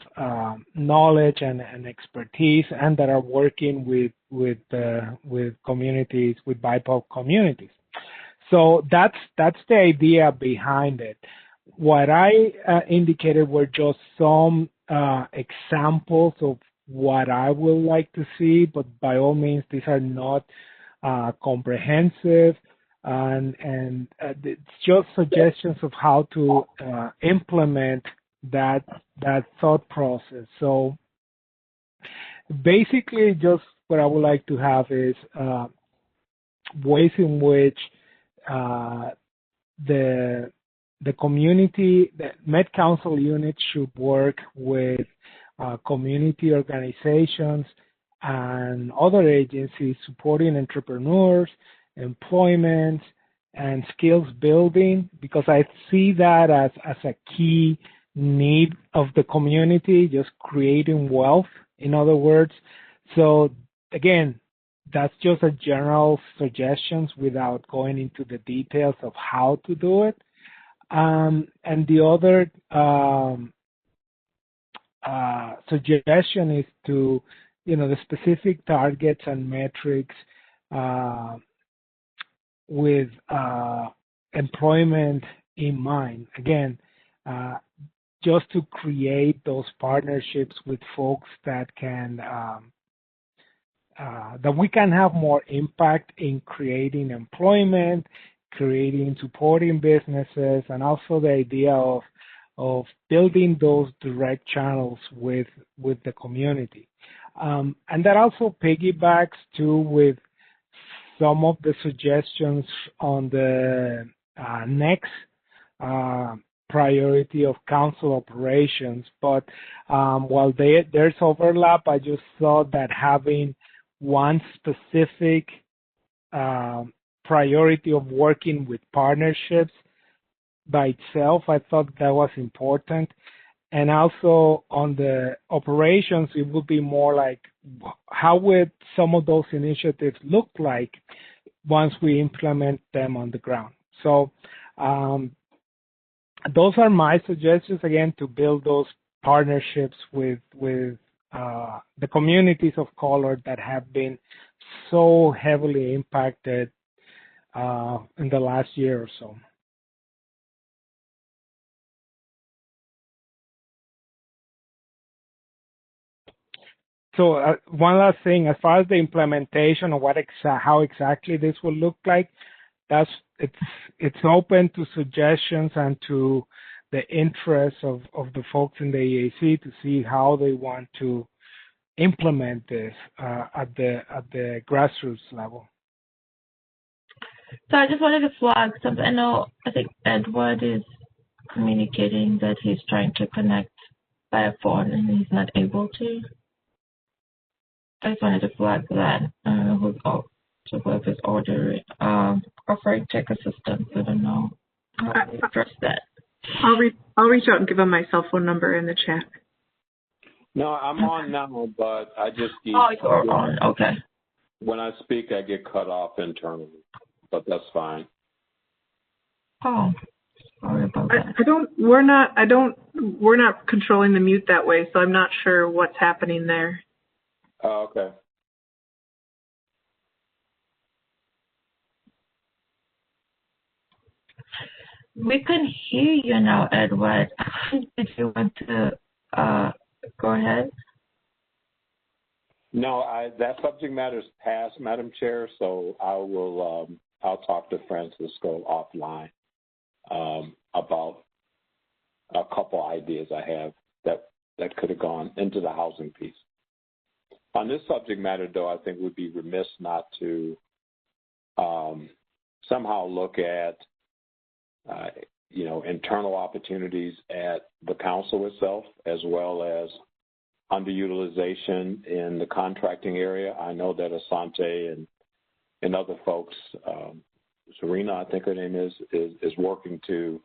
knowledge and expertise and that are working with communities, with BIPOC communities. So that's the idea behind it. What I indicated were just some examples of what I would like to see, but by all means, these are not comprehensive, and it's just suggestions of how to implement that thought process. So basically, just what I would like to have is ways in which the community, the Met Council unit should work with community organizations and other agencies supporting entrepreneurs, employment, and skills building, because I see that as a key need of the community, just creating wealth, in other words. So again, that's just a general suggestions without going into the details of how to do it. And the other suggestion is to, the specific targets and metrics with employment in mind. Again, just to create those partnerships with folks that can that we can have more impact in creating employment, supporting businesses, and also the idea of building those direct channels with the community. And that also piggybacks too with some of the suggestions on the next priority of council operations. But while there's overlap, I just thought that having one specific priority of working with partnerships by itself, I thought that was important. And also on the operations, it would be more like, how would some of those initiatives look like once we implement them on the ground? So those are my suggestions, again, to build those partnerships with the communities of color that have been so heavily impacted in the last year or so. So one last thing, as far as the implementation of how exactly this will look like, it's open to suggestions and to the interests of the folks in the EAC to see how they want to implement this at the grassroots level. So I just wanted to flag something. I think Edward is communicating that he's trying to connect by a phone and he's not able to. I just wanted to flag that. I don't know whoever's offering tech assistance. I don't know how to address that. I'll reach out and give him my cell phone number in the chat. No, I'm on now, but I just you're on. Okay. When I speak, I get cut off internally, but that's fine. Oh, sorry about that. We're not controlling the mute that way, so I'm not sure what's happening there. Oh, okay. We can hear you now, Edward. Did you want to go ahead? No, that subject matter is passed, Madam Chair, so I'll talk to Francisco offline about a couple ideas I have that could have gone into the housing piece. On this subject matter, though, I think we'd be remiss not to somehow look at internal opportunities at the council itself, as well as underutilization in the contracting area. I know that Asante and other folks, Serena, I think her name is working to,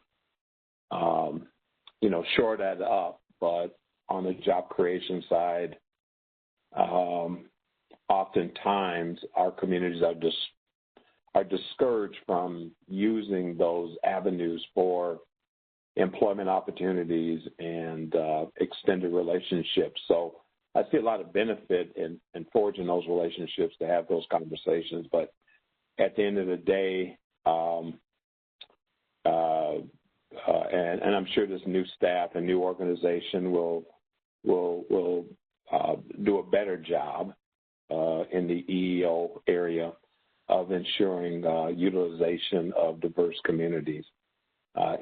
shore that up. But on the job creation side, oftentimes our communities are discouraged from using those avenues for employment opportunities and extended relationships. So I see a lot of benefit in forging those relationships to have those conversations. But at the end of the day, and I'm sure this new staff and new organization will do a better job in the EEO area of ensuring utilization of diverse communities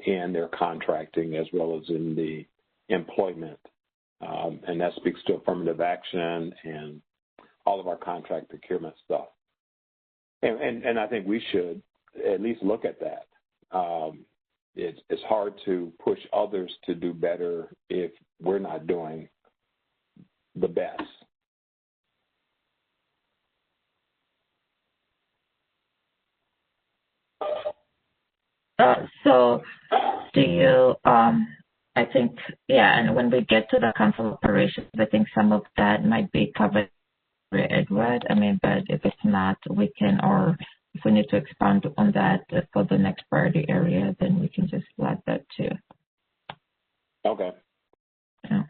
in their contracting as well as in the employment. And that speaks to affirmative action and all of our contract procurement stuff. And I think we should at least look at that. It's hard to push others to do better if we're not doing the best. So do you, I think, and when we get to the council operations, I think some of that might be covered by Edward. But if it's not, we can, or if we need to expand on that for the next priority area, then we can just flag that too. Okay. Yeah.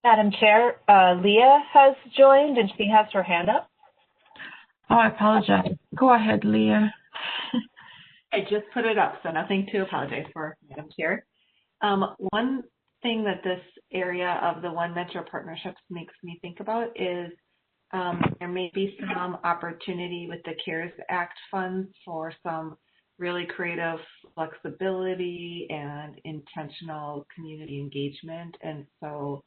Madam Chair, Leah has joined and she has her hand up. Oh, I apologize. Go ahead, Leah. I just put it up, so nothing to apologize for, Madam Chair. One thing that this area of the One Metro Partnerships makes me think about is there may be some opportunity with the CARES Act funds for some really creative flexibility and intentional community engagement. And so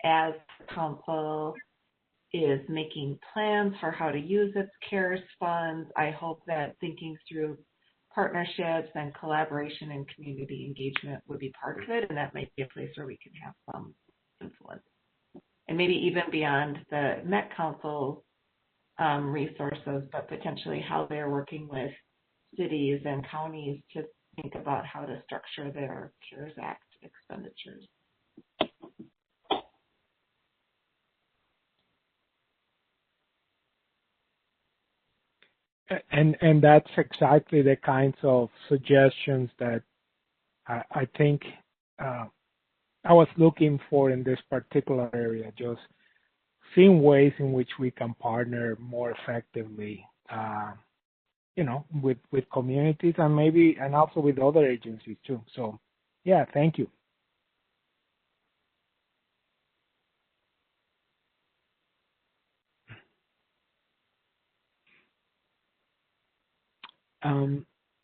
as council is making plans for how to use its CARES funds, I hope that thinking through partnerships and collaboration and community engagement would be part of it, and that might be a place where we can have some influence. And maybe even beyond the Met Council resources, but potentially how they're working with cities and counties to think about how to structure their CARES Act expenditures. And that's exactly the kinds of suggestions that I think I was looking for in this particular area, just seeing ways in which we can partner more effectively, with communities and also with other agencies too. So, yeah, thank you.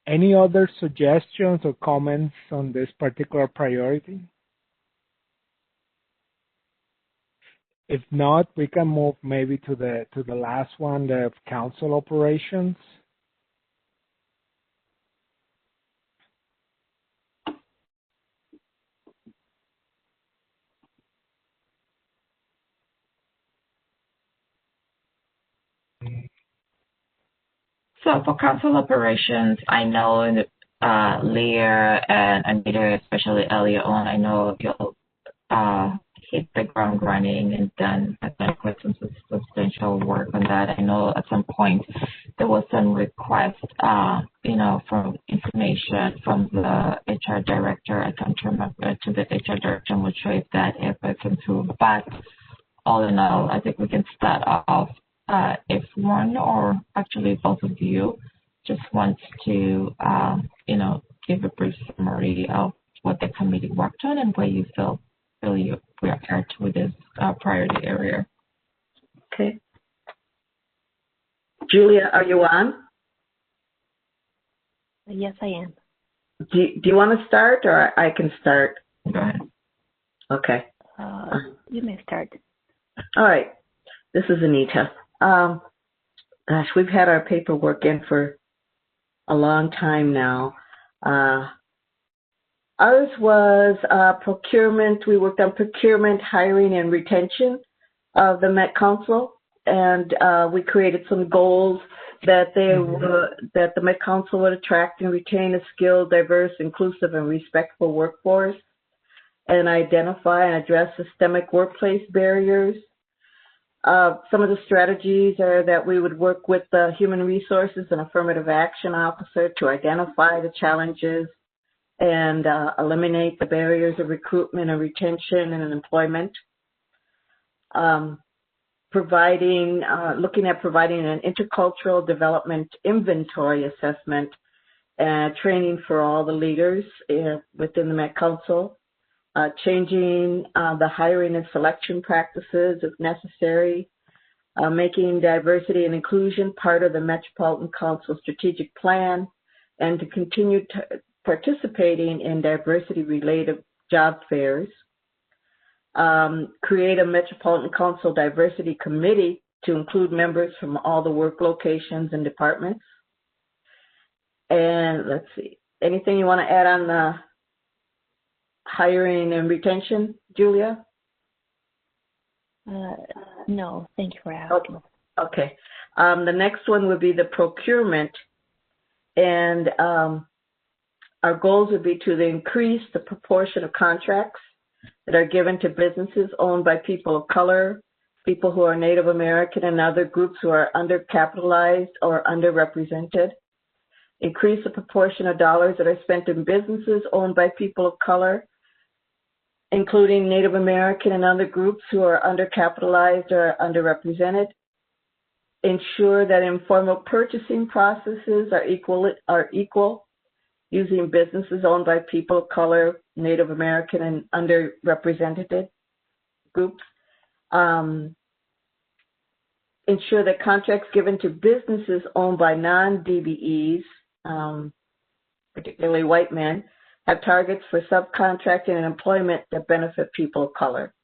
Any other suggestions or comments on this particular priority? If not, we can move maybe to the last one, the council operations. So for council operations, I know Leah and Anita, especially earlier on, I know you'll hit the ground running and done quite some substantial work on that. I know at some point there was some request, from information from the HR director. I can't remember to the HR director. I'm not sure if that ever came through, but all in all, I think we can start off if one or actually both of you just wants to, give a brief summary of what the committee worked on and where you feel we are at with this priority area. Okay. Julia, are you on? Yes, I am. Do you want to start, or I can start? Go ahead. Okay. You may start. All right. This is Anita. Gosh, we've had our paperwork in for a long time now. Ours was procurement. We worked on procurement, hiring, and retention of the Met Council, and we created some goals that that the Met Council would attract and retain a skilled, diverse, inclusive, and respectful workforce, and identify and address systemic workplace barriers. Some of the strategies are that we would work with the Human Resources and Affirmative Action Officer to identify the challenges and eliminate the barriers of recruitment and retention and employment. Looking at providing an intercultural development inventory assessment and training for all the leaders within the Met Council. Changing the hiring and selection practices if necessary, making diversity and inclusion part of the Metropolitan Council strategic plan, and to continue participating in diversity-related job fairs. Create a Metropolitan Council Diversity Committee to include members from all the work locations and departments. And let's see, anything you want to add on the hiring and retention, Julia? No, thank you for asking. Okay. The next one would be the procurement, and our goals would be to increase the proportion of contracts that are given to businesses owned by people of color, people who are Native American, and other groups who are undercapitalized or underrepresented. Increase the proportion of dollars that are spent in businesses owned by people of color, including Native American and other groups who are undercapitalized or underrepresented. Ensure that informal purchasing processes are equal, using businesses owned by people of color, Native American, and underrepresented groups. Ensure that contracts given to businesses owned by non-DBEs, particularly white men, have targets for subcontracting and employment that benefit people of color.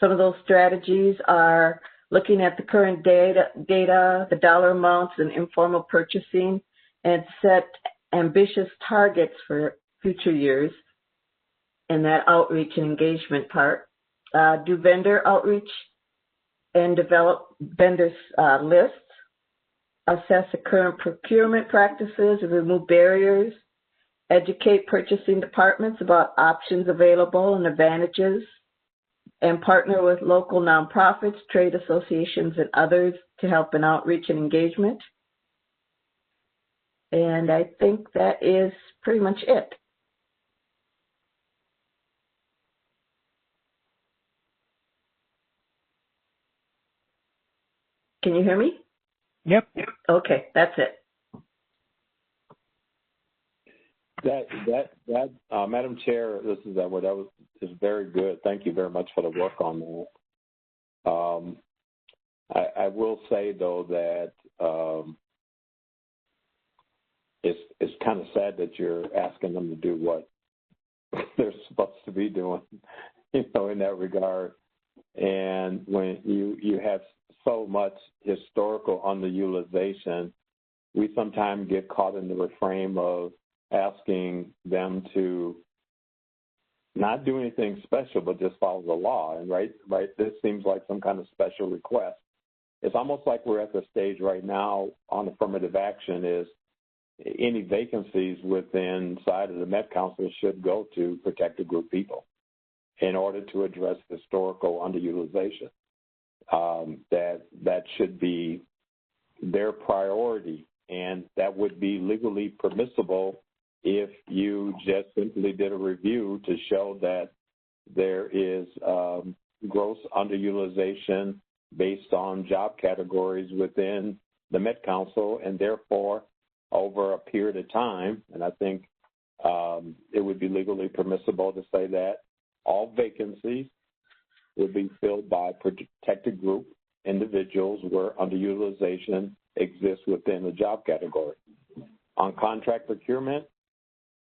Some of those strategies are looking at the current data, the dollar amounts, and informal purchasing, and set ambitious targets for future years in that outreach and engagement part. Do vendor outreach and develop vendors lists. Assess the current procurement practices and remove barriers. Educate purchasing departments about options available and advantages, and partner with local nonprofits, trade associations, and others to help in outreach and engagement. And I think that is pretty much it. Can you hear me? Yep. Okay, that's it. Madam Chair, this is Edward. That is very good. Thank you very much for the work on that. I will say though that it's kind of sad that you're asking them to do what they're supposed to be doing, in that regard. And when you have so much historical underutilization, we sometimes get caught in the reframe of asking them to not do anything special, but just follow the law. And right, this seems like some kind of special request. It's almost like we're at the stage right now on affirmative action is any vacancies within side of the Met Council should go to protected group people in order to address historical underutilization. That should be their priority, and that would be legally permissible if you just simply did a review to show that there is gross underutilization based on job categories within the Met Council, and therefore over a period of time, and I think it would be legally permissible to say that all vacancies would be filled by protected group individuals where underutilization exists within the job category. On contract procurement,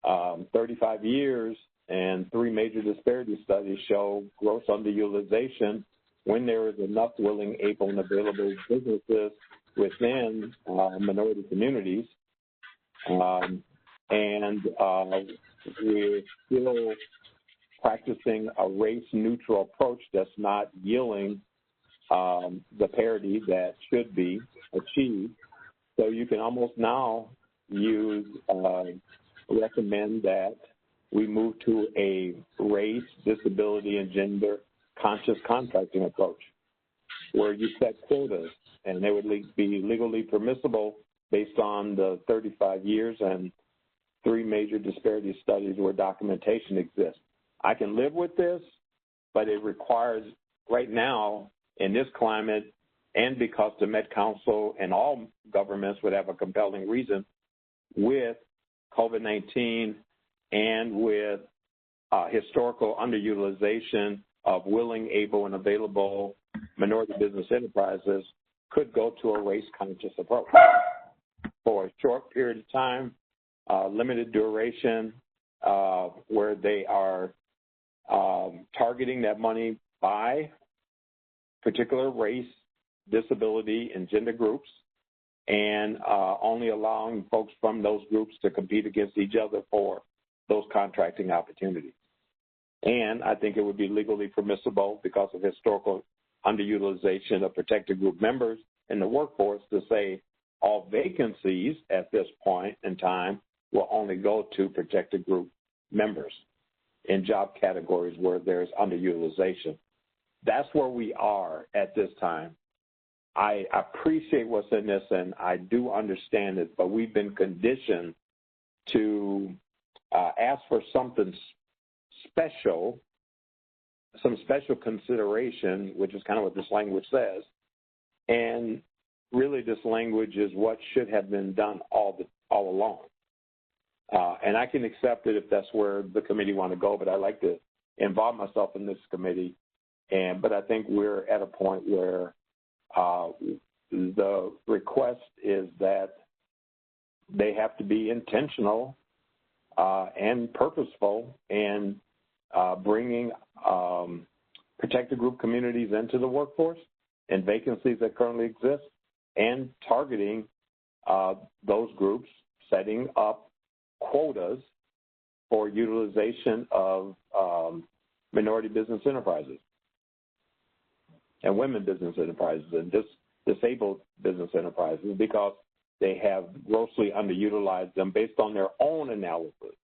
35 years and 3 major disparity studies show gross underutilization when there is enough willing, able, and available businesses within minority communities. We're still practicing a race-neutral approach that's not yielding the parity that should be achieved. So you can almost now recommend that we move to a race, disability, and gender conscious contracting approach where you set quotas, and they would be legally permissible based on the 35 years and 3 major disparity studies where documentation exists. I can live with this, but it requires right now in this climate, and because the Met Council and all governments would have a compelling reason with COVID-19 and with historical underutilization of willing, able, and available minority business enterprises, could go to a race-conscious approach for a short period of time, limited duration, where they are targeting that money by particular race, disability, and gender groups, and only allowing folks from those groups to compete against each other for those contracting opportunities. And I think it would be legally permissible because of historical underutilization of protected group members in the workforce to say all vacancies at this point in time will only go to protected group members in job categories where there's underutilization. That's where we are at this time. I appreciate what's in this, and I do understand it, but we've been conditioned to ask for something special, some special consideration, which is kind of what this language says. And really this language is what should have been done all along. And I can accept it if that's where the committee want to go, but I like to involve myself in this committee. But I think we're at a point where the request is that they have to be intentional and purposeful in bringing protected group communities into the workforce and vacancies that currently exist, and targeting those groups, setting up quotas for utilization of minority business enterprises and women business enterprises and disabled business enterprises, because they have grossly underutilized them based on their own analysis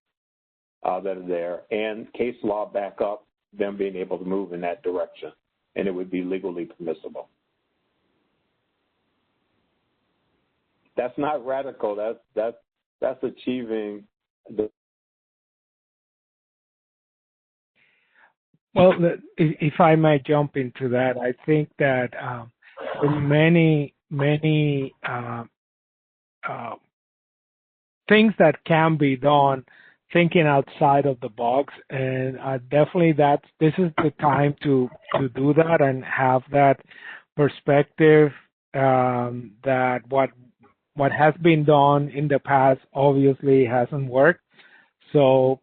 that are there, and case law back up them being able to move in that direction, and it would be legally permissible. That's not radical. That's achieving the. Well, if I might jump into that, I think that there are many things that can be done thinking outside of the box, and definitely this is the time to do that and have that perspective that what has been done in the past obviously hasn't worked. So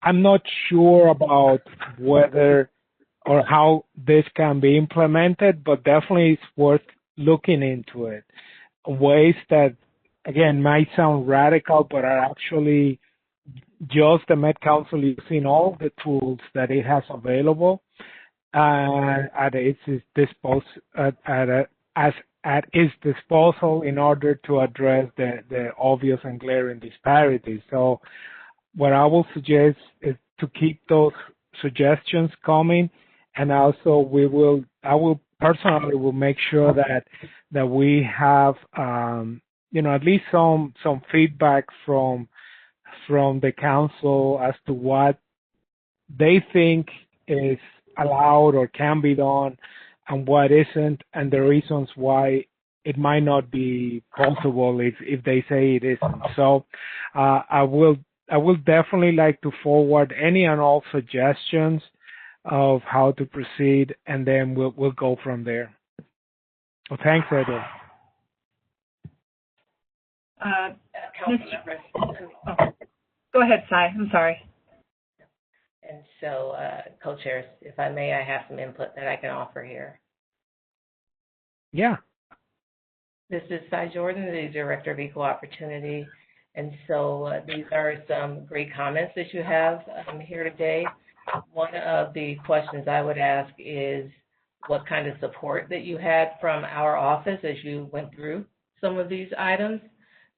I'm not sure about whether or how this can be implemented, but definitely it's worth looking into it. Ways that, again, might sound radical, but are actually just the Met Council using all the tools that it has available at its disposal in order to address the obvious and glaring disparities. So what I will suggest is to keep those suggestions coming, and also I will personally will make sure that we have at least some feedback from the council as to what they think is allowed or can be done and what isn't, and the reasons why it might not be possible if they say it isn't. So I will definitely like to forward any and all suggestions of how to proceed, and then we'll go from there. Well, thanks, Edward. Go ahead, Sai. I'm sorry. And so, co-chairs, if I may, I have some input that I can offer here. Yeah. This is Sai Jordan, the Director of Equal Opportunity. And so these are some great comments that you have here today. One of the questions I would ask is what kind of support that you had from our office as you went through some of these items.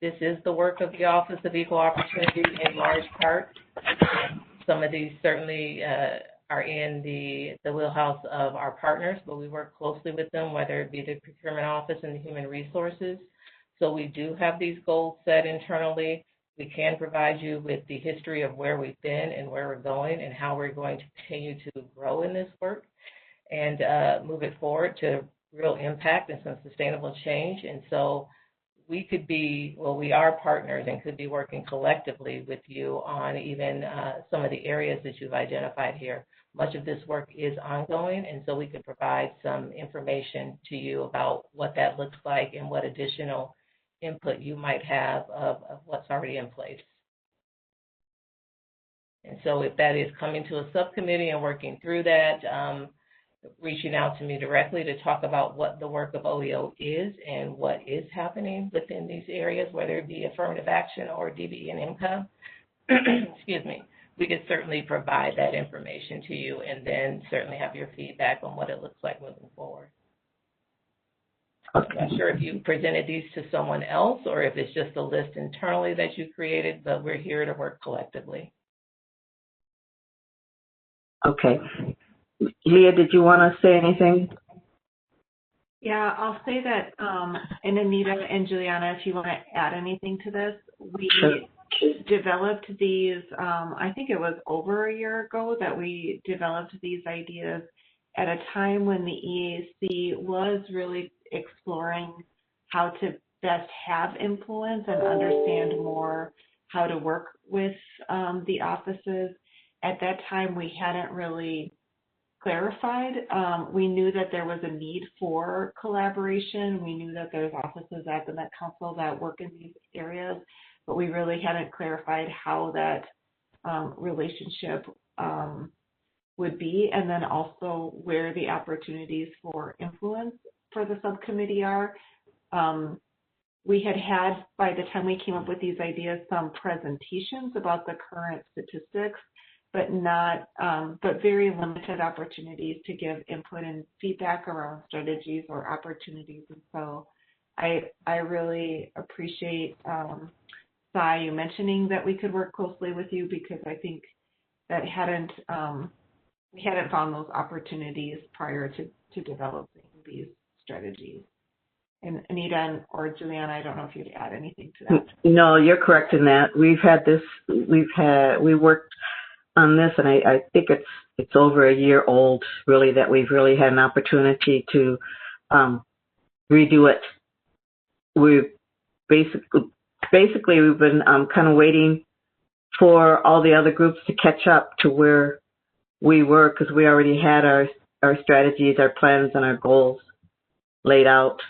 This is the work of the Office of Equal Opportunity in large part. Some of these certainly are in the wheelhouse of our partners, but we work closely with them, whether it be the procurement office and the human resources. So we do have these goals set internally. We can provide you with the history of where we've been and where we're going and how we're going to continue to grow in this work and move it forward to real impact and some sustainable change. And so we could be, well, we are partners and could be working collectively with you on even some of the areas that you've identified here. Much of this work is ongoing, and so we could provide some information to you about what that looks like and what additional input you might have of what's already in place. And so if that is coming to a subcommittee and working through that, reaching out to me directly to talk about what the work of OEO is and what is happening within these areas, whether it be affirmative action or DBE and income, excuse me, we could certainly provide that information to you and then certainly have your feedback on what it looks like moving forward. I'm not sure if you presented these to someone else or if it's just a list internally that you created, but we're here to work collectively. Okay. Leah, did you want to say anything? Yeah, I'll say that, and Anita and Juliana, if you want to add anything to this, we developed these, I think it was over a year ago that we developed these ideas at a time when the EAC was really exploring how to best have influence and understand more how to work with the offices. At that time, we hadn't really clarified. We knew that there was a need for collaboration. We knew that there's offices at the Met Council that work in these areas, but we really hadn't clarified how that relationship would be, and then also where the opportunities for influence for the subcommittee are. We had, by the time we came up with these ideas, some presentations about the current statistics, but but very limited opportunities to give input and feedback around strategies or opportunities. And so I really appreciate, Sai, you mentioning that we could work closely with you, because I think that we hadn't found those opportunities prior to developing these strategies. And Anita or Juliana, I don't know if you'd add anything to that. No, you're correct in that. We worked on this, and I think it's over a year old, really, that we've really had an opportunity to redo it. We basically we've been kind of waiting for all the other groups to catch up to where we were, because we already had our strategies, our plans, and our goals laid out.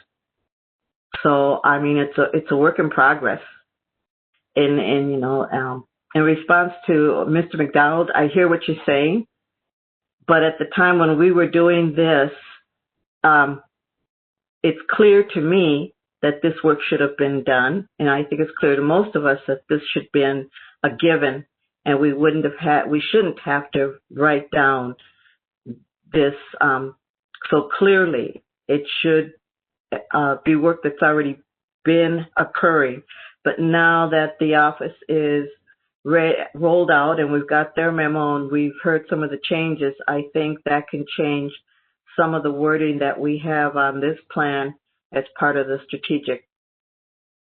So I mean, it's a work in progress. And in response to Mr. McDonald, I hear what you're saying, but at the time when we were doing this, it's clear to me that this work should have been done, and I think it's clear to most of us that this should have been a given, and we shouldn't have to write down this so clearly. It should be work that's already been occurring, but now that the office is rolled out and we've got their memo and we've heard some of the changes, I think that can change some of the wording that we have on this plan as part of the strategic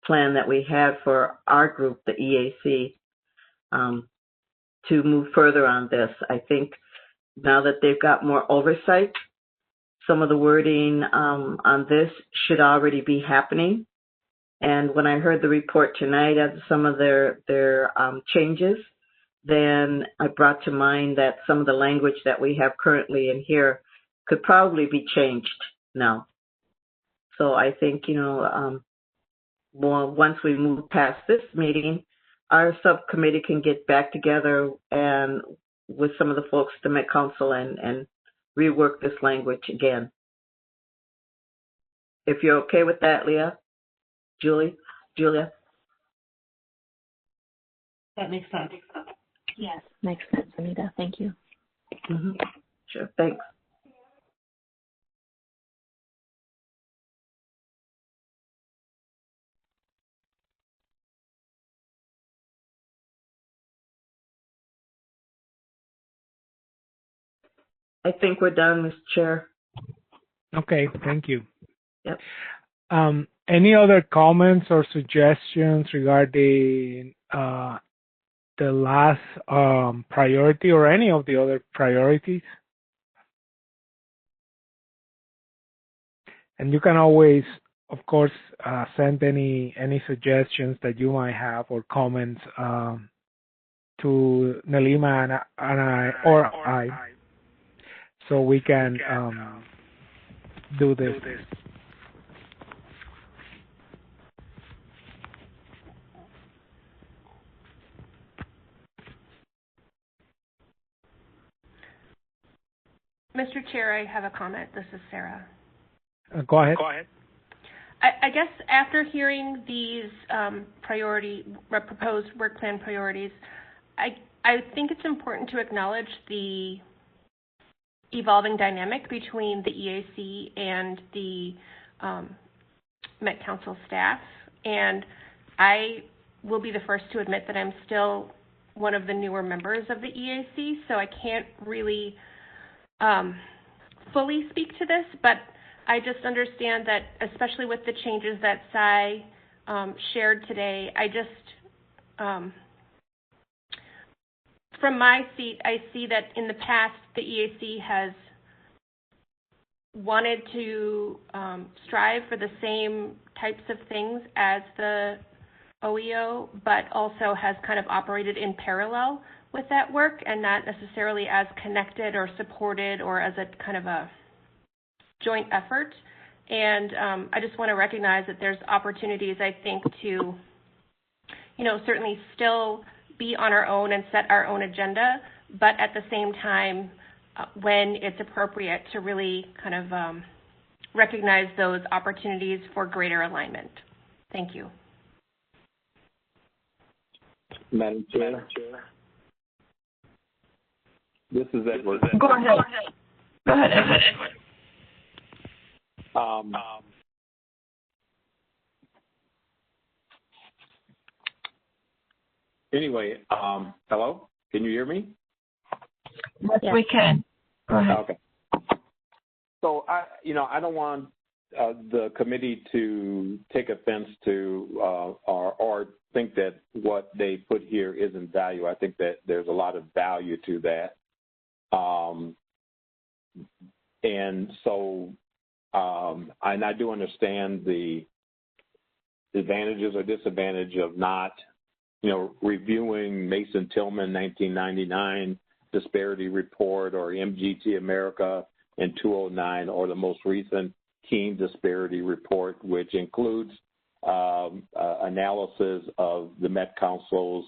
plan that we had for our group, the EAC, to move further on this. I think now that they've got more oversight, some of the wording on this should already be happening. And when I heard the report tonight of some of their changes, then I brought to mind that some of the language that we have currently in here could probably be changed now. So I think, once we move past this meeting, our subcommittee can get back together and with some of the folks at the Met Council and rework this language again. If you're okay with that, Julia? That makes sense. Yes, makes sense, Anita. Thank you. Mm-hmm. Sure, thanks. I think we're done, Mr. Chair. Okay, thank you. Yep. Any other comments or suggestions regarding the last priority or any of the other priorities? And you can always, of course, send any suggestions that you might have or comments to Nelima and I, so we can do this. Mr. Chair, I have a comment. This is Sarah. Go ahead. I guess after hearing these proposed work plan priorities, I think it's important to acknowledge the evolving dynamic between the EAC and the Met Council staff. And I will be the first to admit that I'm still one of the newer members of the EAC, so I can't really fully speak to this, but I just understand that, especially with the changes that Sai shared today, I just, from my seat, I see that in the past, the EAC has wanted to strive for the same types of things as the OEO, but also has kind of operated in parallel with that work and not necessarily as connected or supported or as a kind of a joint effort. And I just want to recognize that there's opportunities, I think, to, certainly still be on our own and set our own agenda, but at the same time, when it's appropriate, to really kind of recognize those opportunities for greater alignment. Thank you. Madam Chair. This is Edward. Go ahead. Go ahead, Edward. Anyway, hello? Can you hear me? Yes, we can. Go ahead. Okay. So, I don't want the committee to take offense to or think that what they put here isn't value. I think that there's a lot of value to that. And so, and I do understand the advantages or disadvantage of not, reviewing Mason Tillman 1999 disparity report or MGT America in 2009 or the most recent Keene disparity report, which includes analysis of the Met Council's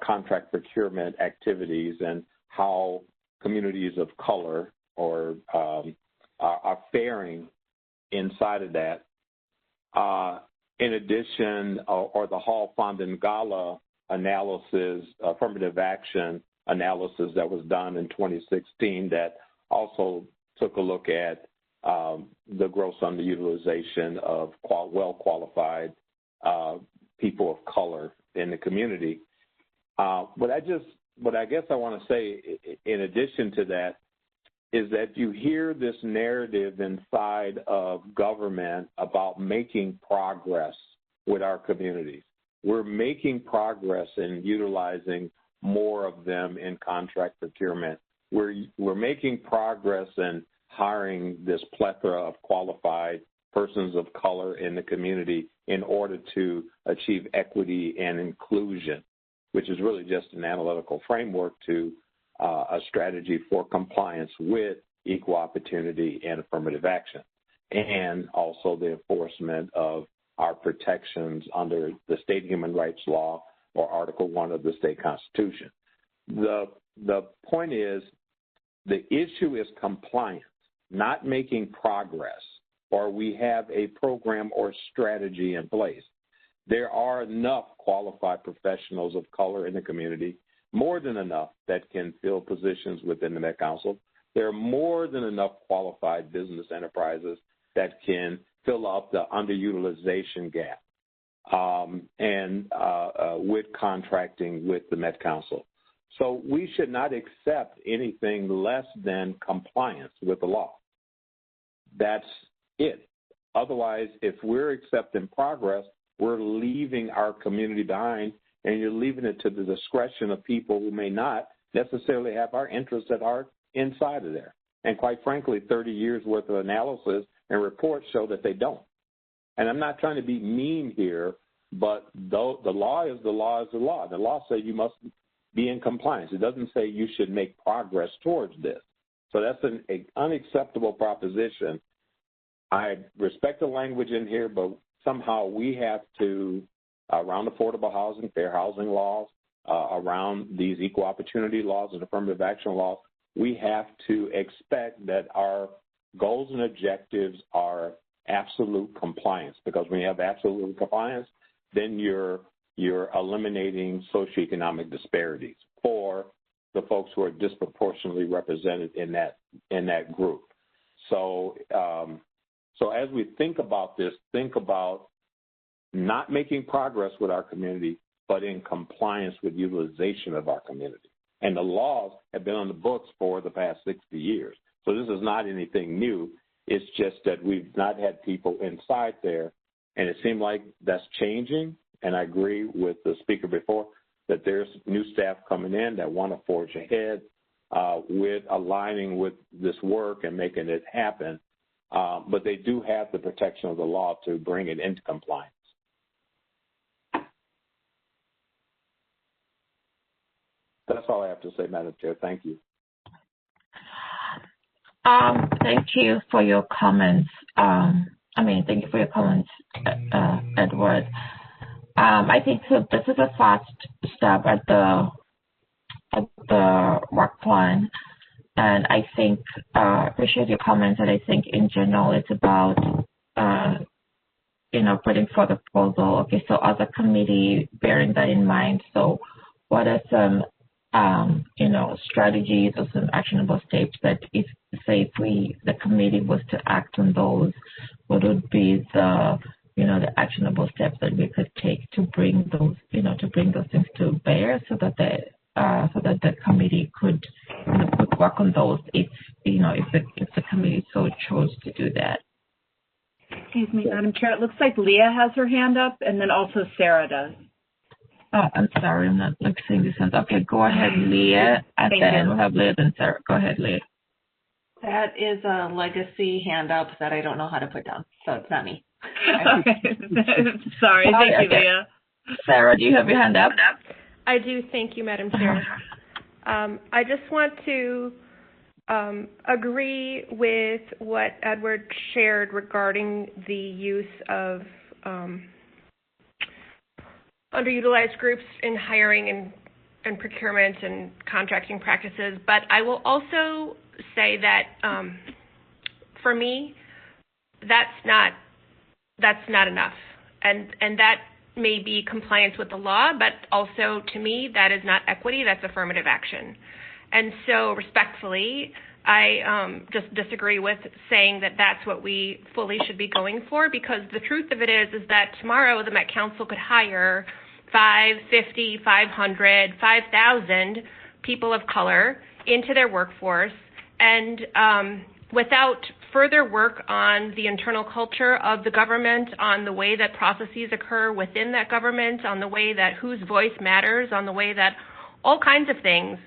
contract procurement activities and how communities of color are faring inside of that. In addition, or the Hall-Fondengala analysis, affirmative action analysis that was done in 2016 that also took a look at the gross underutilization of well-qualified people of color in the community. What I guess I want to say in addition to that is that you hear this narrative inside of government about making progress with our communities. We're making progress in utilizing more of them in contract procurement. We're making progress in hiring this plethora of qualified persons of color in the community in order to achieve equity and inclusion, which is really just an analytical framework to a strategy for compliance with equal opportunity and affirmative action, and also the enforcement of our protections under the state human rights law or Article 1 of the state constitution. The point is, the issue is compliance, not making progress, or we have a program or strategy in place. There are enough qualified professionals of color in the community, more than enough that can fill positions within the Met Council. There are more than enough qualified business enterprises that can fill up the underutilization gap with contracting with the Met Council. So we should not accept anything less than compliance with the law. That's it. Otherwise, if we're accepting progress, we're leaving our community behind, and you're leaving it to the discretion of people who may not necessarily have our interests at heart inside of there. And quite frankly, 30 years worth of analysis and reports show that they don't. And I'm not trying to be mean here, but though the law is the law is the law. The law says you must be in compliance. It doesn't say you should make progress towards this. So that's an unacceptable proposition. I respect the language in here, but somehow we have to, around affordable housing, fair housing laws, around these equal opportunity laws and affirmative action laws, we have to expect that our goals and objectives are absolute compliance, because when you have absolute compliance, then you're eliminating socioeconomic disparities for the folks who are disproportionately represented in that group. So as we think about this, think about not making progress with our community, but in compliance with utilization of our community. And the laws have been on the books for the past 60 years. So this is not anything new. It's just that we've not had people inside there. And it seemed like that's changing. And I agree with the speaker before that there's new staff coming in that want to forge ahead with aligning with this work and making it happen. But they do have the protection of the law to bring it into compliance. That's all I have to say, Madam Chair. Thank you. Thank you for your comments. Thank you for your comments, Edward. I think so. This is a fast step at the work plan, and I think appreciate your comments. And I think in general, it's about putting forth a proposal. Okay, so as a committee, bearing that in mind, so what are some strategies or some actionable steps that if the committee was to act on those, what would be the actionable steps that we could take to bring those things to bear, so that the committee could work on those if the committee so chose to do that. Excuse me, Madam Chair. It looks like Leah has her hand up, and then also Sarah does. Oh, I'm sorry, I'm not seeing this hand. Okay, go ahead, Leah, and then we'll have Leah and Sarah. Go ahead, Leah. That is a legacy hand up that I don't know how to put down, so it's not me. Sorry, thank you, Leah. Sarah, do you have your hand up? I do, thank you, Madam Chair. I just want to agree with what Edward shared regarding the use of underutilized groups in hiring and and procurement and contracting practices. But I will also say that for me, that's not enough, and that may be compliance with the law, but also to me that is not equity, that's affirmative action. And so respectfully, I just disagree with saying that that's what we fully should be going for, because the truth of it is that tomorrow the Met Council could hire 5, 50, 500, 5,000 people of color into their workforce, and without further work on the internal culture of the government, on the way that processes occur within that government, on the way that whose voice matters, on the way that all kinds of things,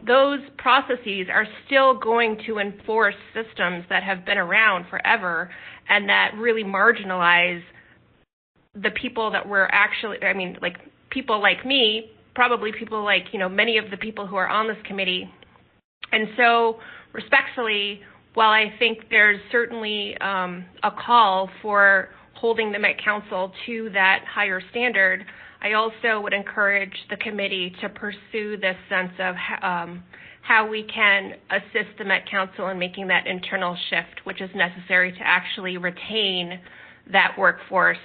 those processes are still going to enforce systems that have been around forever and that really marginalize the people that we're actually, I mean, like people like me, probably people like, many of the people who are on this committee. And so respectfully, while I think there's certainly a call for holding the Met Council to that higher standard, I also would encourage the committee to pursue this sense of how we can assist the Met Council in making that internal shift, which is necessary to actually retain that workforce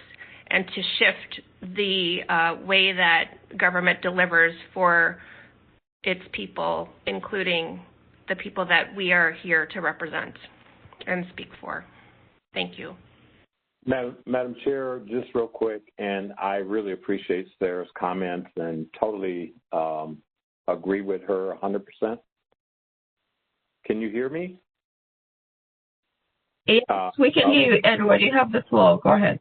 and to shift the way that government delivers for its people, including the people that we are here to represent and speak for. Thank you. Madam Chair, just real quick, and I really appreciate Sarah's comments and totally agree with her 100%. Can you hear me? Yes, we can hear you, Edward. You have the floor. Go ahead.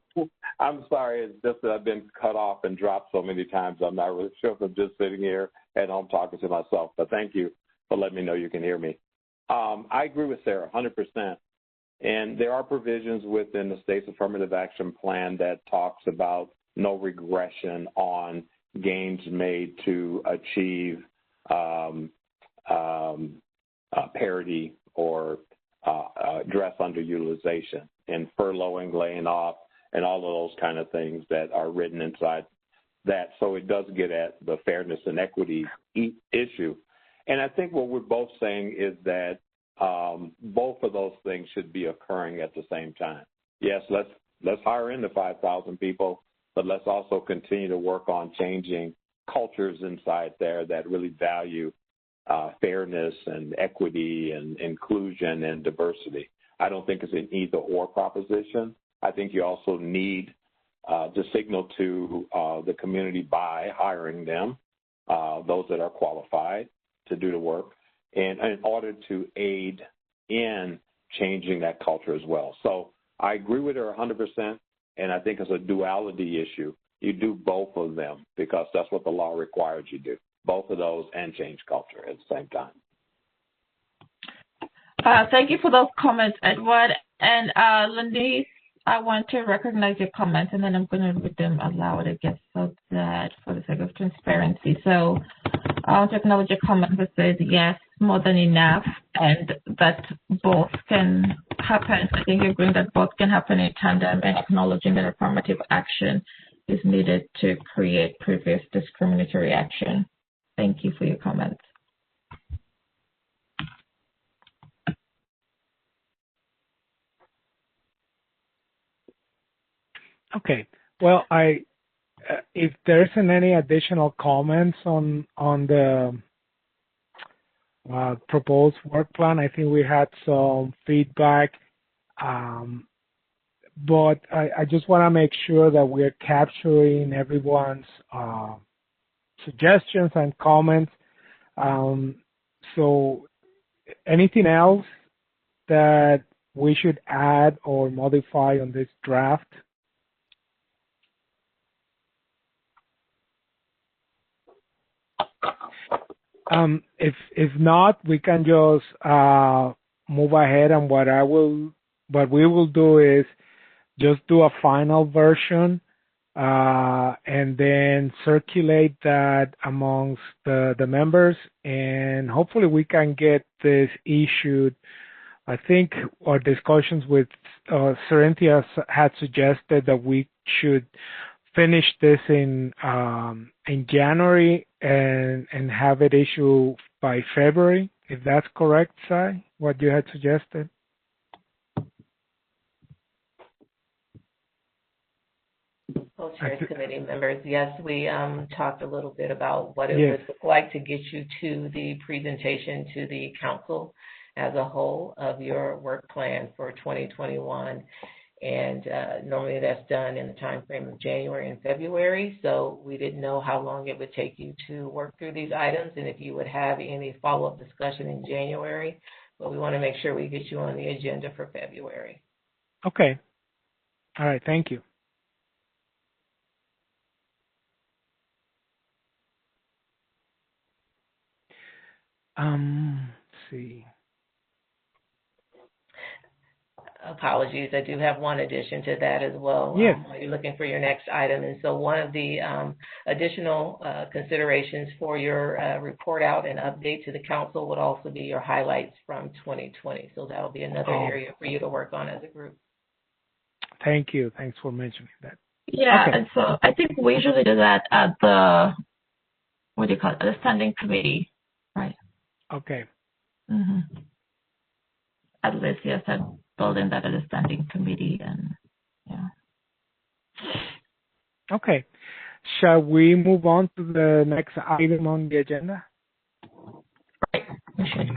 I'm sorry. It's just that I've been cut off and dropped so many times. I'm not really sure if I'm just sitting here at home talking to myself, but thank you for letting me know you can hear me. I agree with Sarah 100%. And there are provisions within the state's affirmative action plan that talks about no regression on gains made to achieve parity or address underutilization and furloughing, laying off, and all of those kind of things that are written inside that. So it does get at the fairness and equity issue. And I think what we're both saying is that both of those things should be occurring at the same time. Yes, let's hire in the 5,000 people, but let's also continue to work on changing cultures inside there that really value fairness and equity and inclusion and diversity. I don't think it's an either-or proposition. I think you also need to signal to the community by hiring them, those that are qualified to do the work, and in order to aid in changing that culture as well. So I agree with her 100%, and I think it's a duality issue. You do both of them because that's what the law requires you do, both of those and change culture at the same time. Thank you for those comments, Edward. And Lindy, I want to recognize your comments, and then I'm going to read them aloud, I guess, so that for the sake of transparency. So I want to acknowledge a comment that says, yes, more than enough, and that both can happen. I think you're agreeing that both can happen in tandem, and acknowledging that affirmative action is needed to create previous discriminatory action. Thank you for your comments. Okay. Well, if there isn't any additional comments on the proposed work plan, I think we had some feedback, but I just want to make sure that we're capturing everyone's suggestions and comments. So anything else that we should add or modify on this draft? If not, we can just move ahead, and what we will do is just do a final version and then circulate that amongst the members, and hopefully we can get this issued. I think our discussions with Cynthia had suggested that we should finish this in January and have it issued by February, if that's correct, Sai, what you had suggested? Co-chairs, committee members, yes, we talked a little bit about what it would look like to get you to the presentation to the council as a whole of your work plan for 2021. And normally that's done in the time frame of January and February. So we didn't know how long it would take you to work through these items and if you would have any follow-up discussion in January. But we want to make sure we get you on the agenda for February. Okay. All right. Thank you. Let's see. Apologies, I do have one addition to that as well. Yes. You're looking for your next item. And so one of the additional considerations for your report out and update to the council would also be your highlights from 2020. So that'll be another area for you to work on as a group. Thank you. Thanks for mentioning that. Yeah, okay. And so I think we usually do that at the, what do you call it, the standing committee, right? Okay. Mm-hmm. At least, yes, I'm building that at a standing committee, and yeah. Okay. Shall we move on to the next item on the agenda? Right, we should.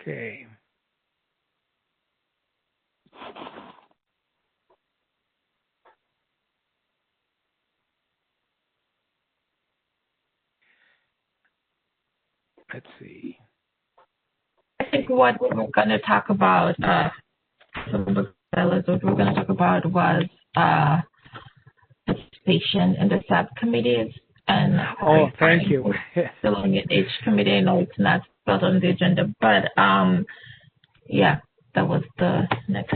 Okay. Let's see. I think what we were going to talk about, what we're going to talk about was participation in the subcommittees. And thank you. Filling in each committee. I know it's not spelled on the agenda, but yeah, that was the next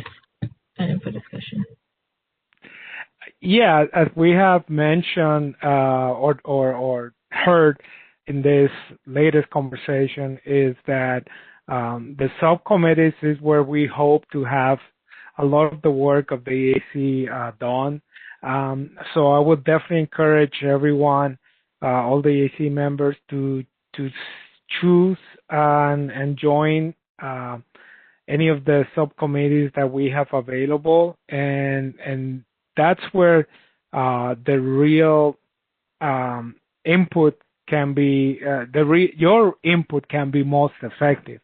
item for discussion. Yeah, as we have mentioned or heard in this latest conversation, is that the subcommittees is where we hope to have a lot of the work of the EAC done. So I would definitely encourage everyone, all the EAC members, to choose and join any of the subcommittees that we have available, and that's where the real input can be, your input can be most effective,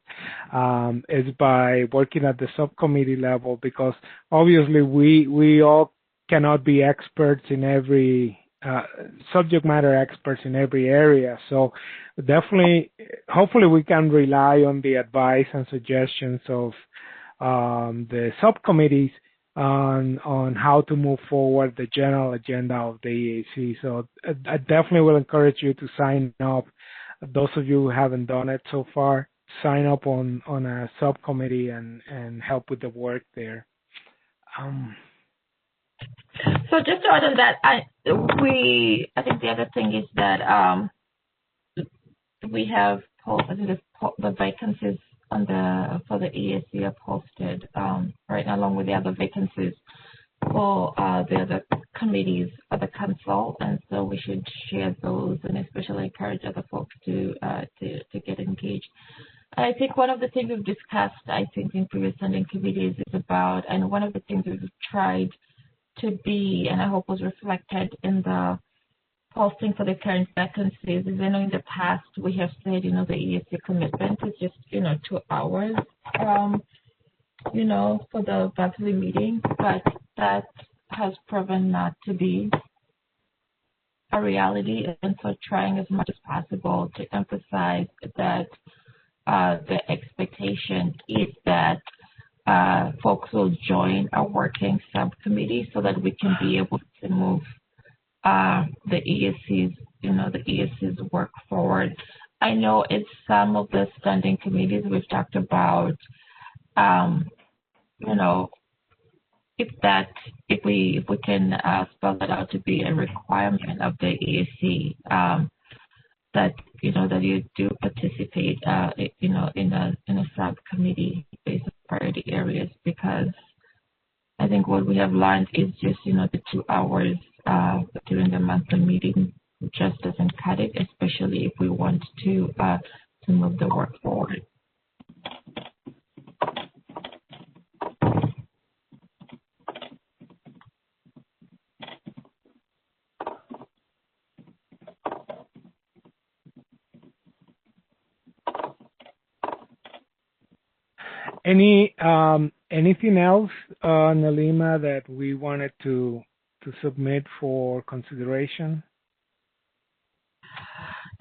is by working at the subcommittee level, because obviously we all cannot be experts in every subject matter experts in every area. So definitely, hopefully we can rely on the advice and suggestions of the subcommittees on how to move forward the general agenda of the EAC. So I definitely will encourage you to sign up. Those of you who haven't done it so far, sign up on a subcommittee and help with the work there. So just to add on that, I think the other thing is that we have the vacancies for the EAC are posted right now, along with the other vacancies for the other committees of the council, and so we should share those and especially encourage other folks to get engaged. I think one of the things we've discussed, I think, in previous standing committees is about, and one of the things we've tried to be, and I hope was reflected in the posting for the current vacancies, is I know in the past we have said, the EAC commitment is just, 2 hours, for the monthly meeting, but that has proven not to be a reality. And so trying as much as possible to emphasize that the expectation is that folks will join our working subcommittee so that we can be able to move the EAC's, the EAC's work forward. I know it's some of the standing committees we've talked about, if we can spell that out to be a requirement of the EAC, that you do participate, in a subcommittee based on priority areas, because I think what we have learned is just, the 2 hours during the monthly meeting just doesn't cut it, especially if we want to move the work forward. Anything else, Nalima, that we wanted to submit for consideration?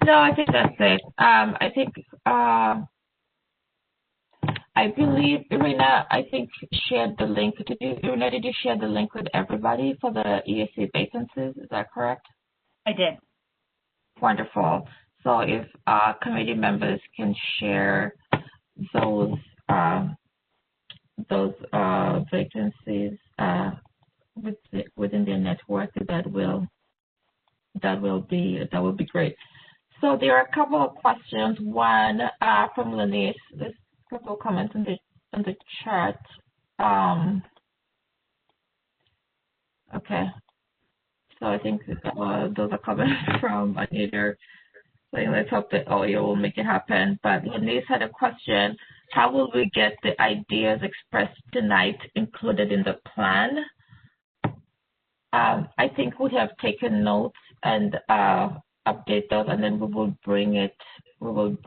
No, I think that's it. I think I believe Irina, shared the link. Did you share the link with everybody for the ESC vacancies? Is that correct? I did. Wonderful. So if committee members can share those vacancies within their network, that will be great. So there are a couple of questions. One from Lenise. There's a couple of comments in the chat. Okay. So I think those are comments from Anita saying, let's hope that audio will make it happen. But Lenise had a question. How will we get the ideas expressed tonight included in the plan? I think we have taken notes and update those, and then we will bring it. This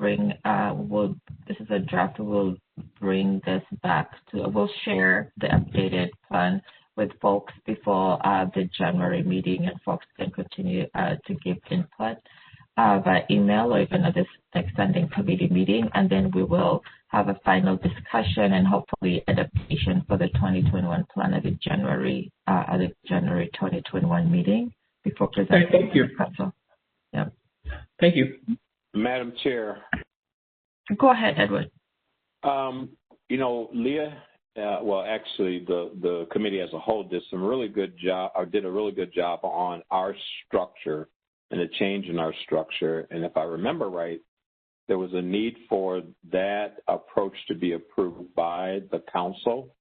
is a draft. We will bring this back we'll share the updated plan with folks before the January meeting, and folks can continue to give input by email or even at this extending committee meeting, and then we will have a final discussion and hopefully adaptation for the 2021 plan at the January 2021 meeting before presenting to the council. Yeah. Thank you. Madam Chair. Go ahead, Edward. Leah, actually the committee as a whole did a really good job on our structure and a change in our structure. And if I remember right, there was a need for that approach to be approved by the council,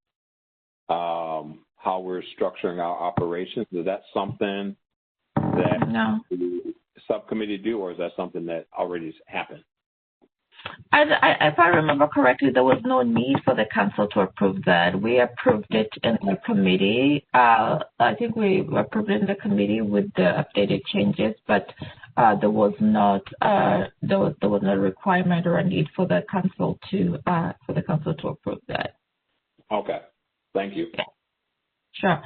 how we're structuring our operations. Is that something that the subcommittee do, or is that something that already happened? If I remember correctly, there was no need for the council to approve that. We approved it in the committee. I think we approved it in the committee with the updated changes, but there was not a requirement or a need for the council to approve that. Okay, thank you. Yeah. Sure.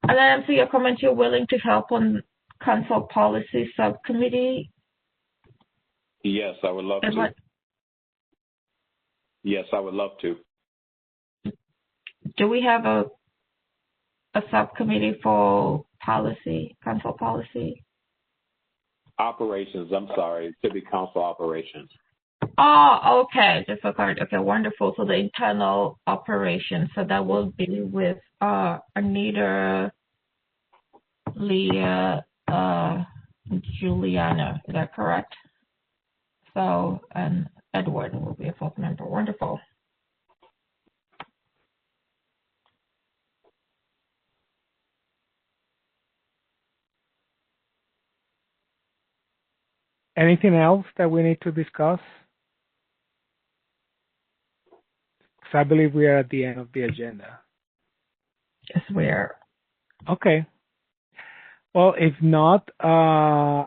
And then to your comment, you're willing to help on council policy subcommittee? Yes, I would love to. Yes, I would love to. Do we have a subcommittee for policy, council policy? Operations, I'm sorry. It should be council operations. Oh, okay. Just for clarity. Okay, wonderful. So the internal operations. So that will be with Anita, Leah, Juliana. Is that correct? So, and Edward will be a full member. Wonderful. Anything else that we need to discuss? Because I believe we are at the end of the agenda. Yes, we are. Okay. Well, if not, I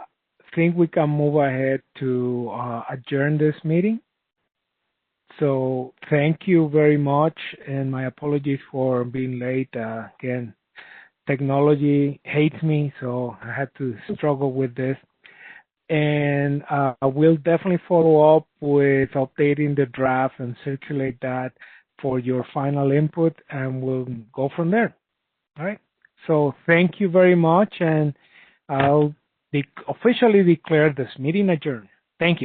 think we can move ahead to adjourn this meeting. So thank you very much, and my apologies for being late. Again, technology hates me, so I had to struggle with this. And we'll definitely follow up with updating the draft and circulate that for your final input, and we'll go from there. All right. So thank you very much, and I'll officially declare this meeting adjourned. Thank you.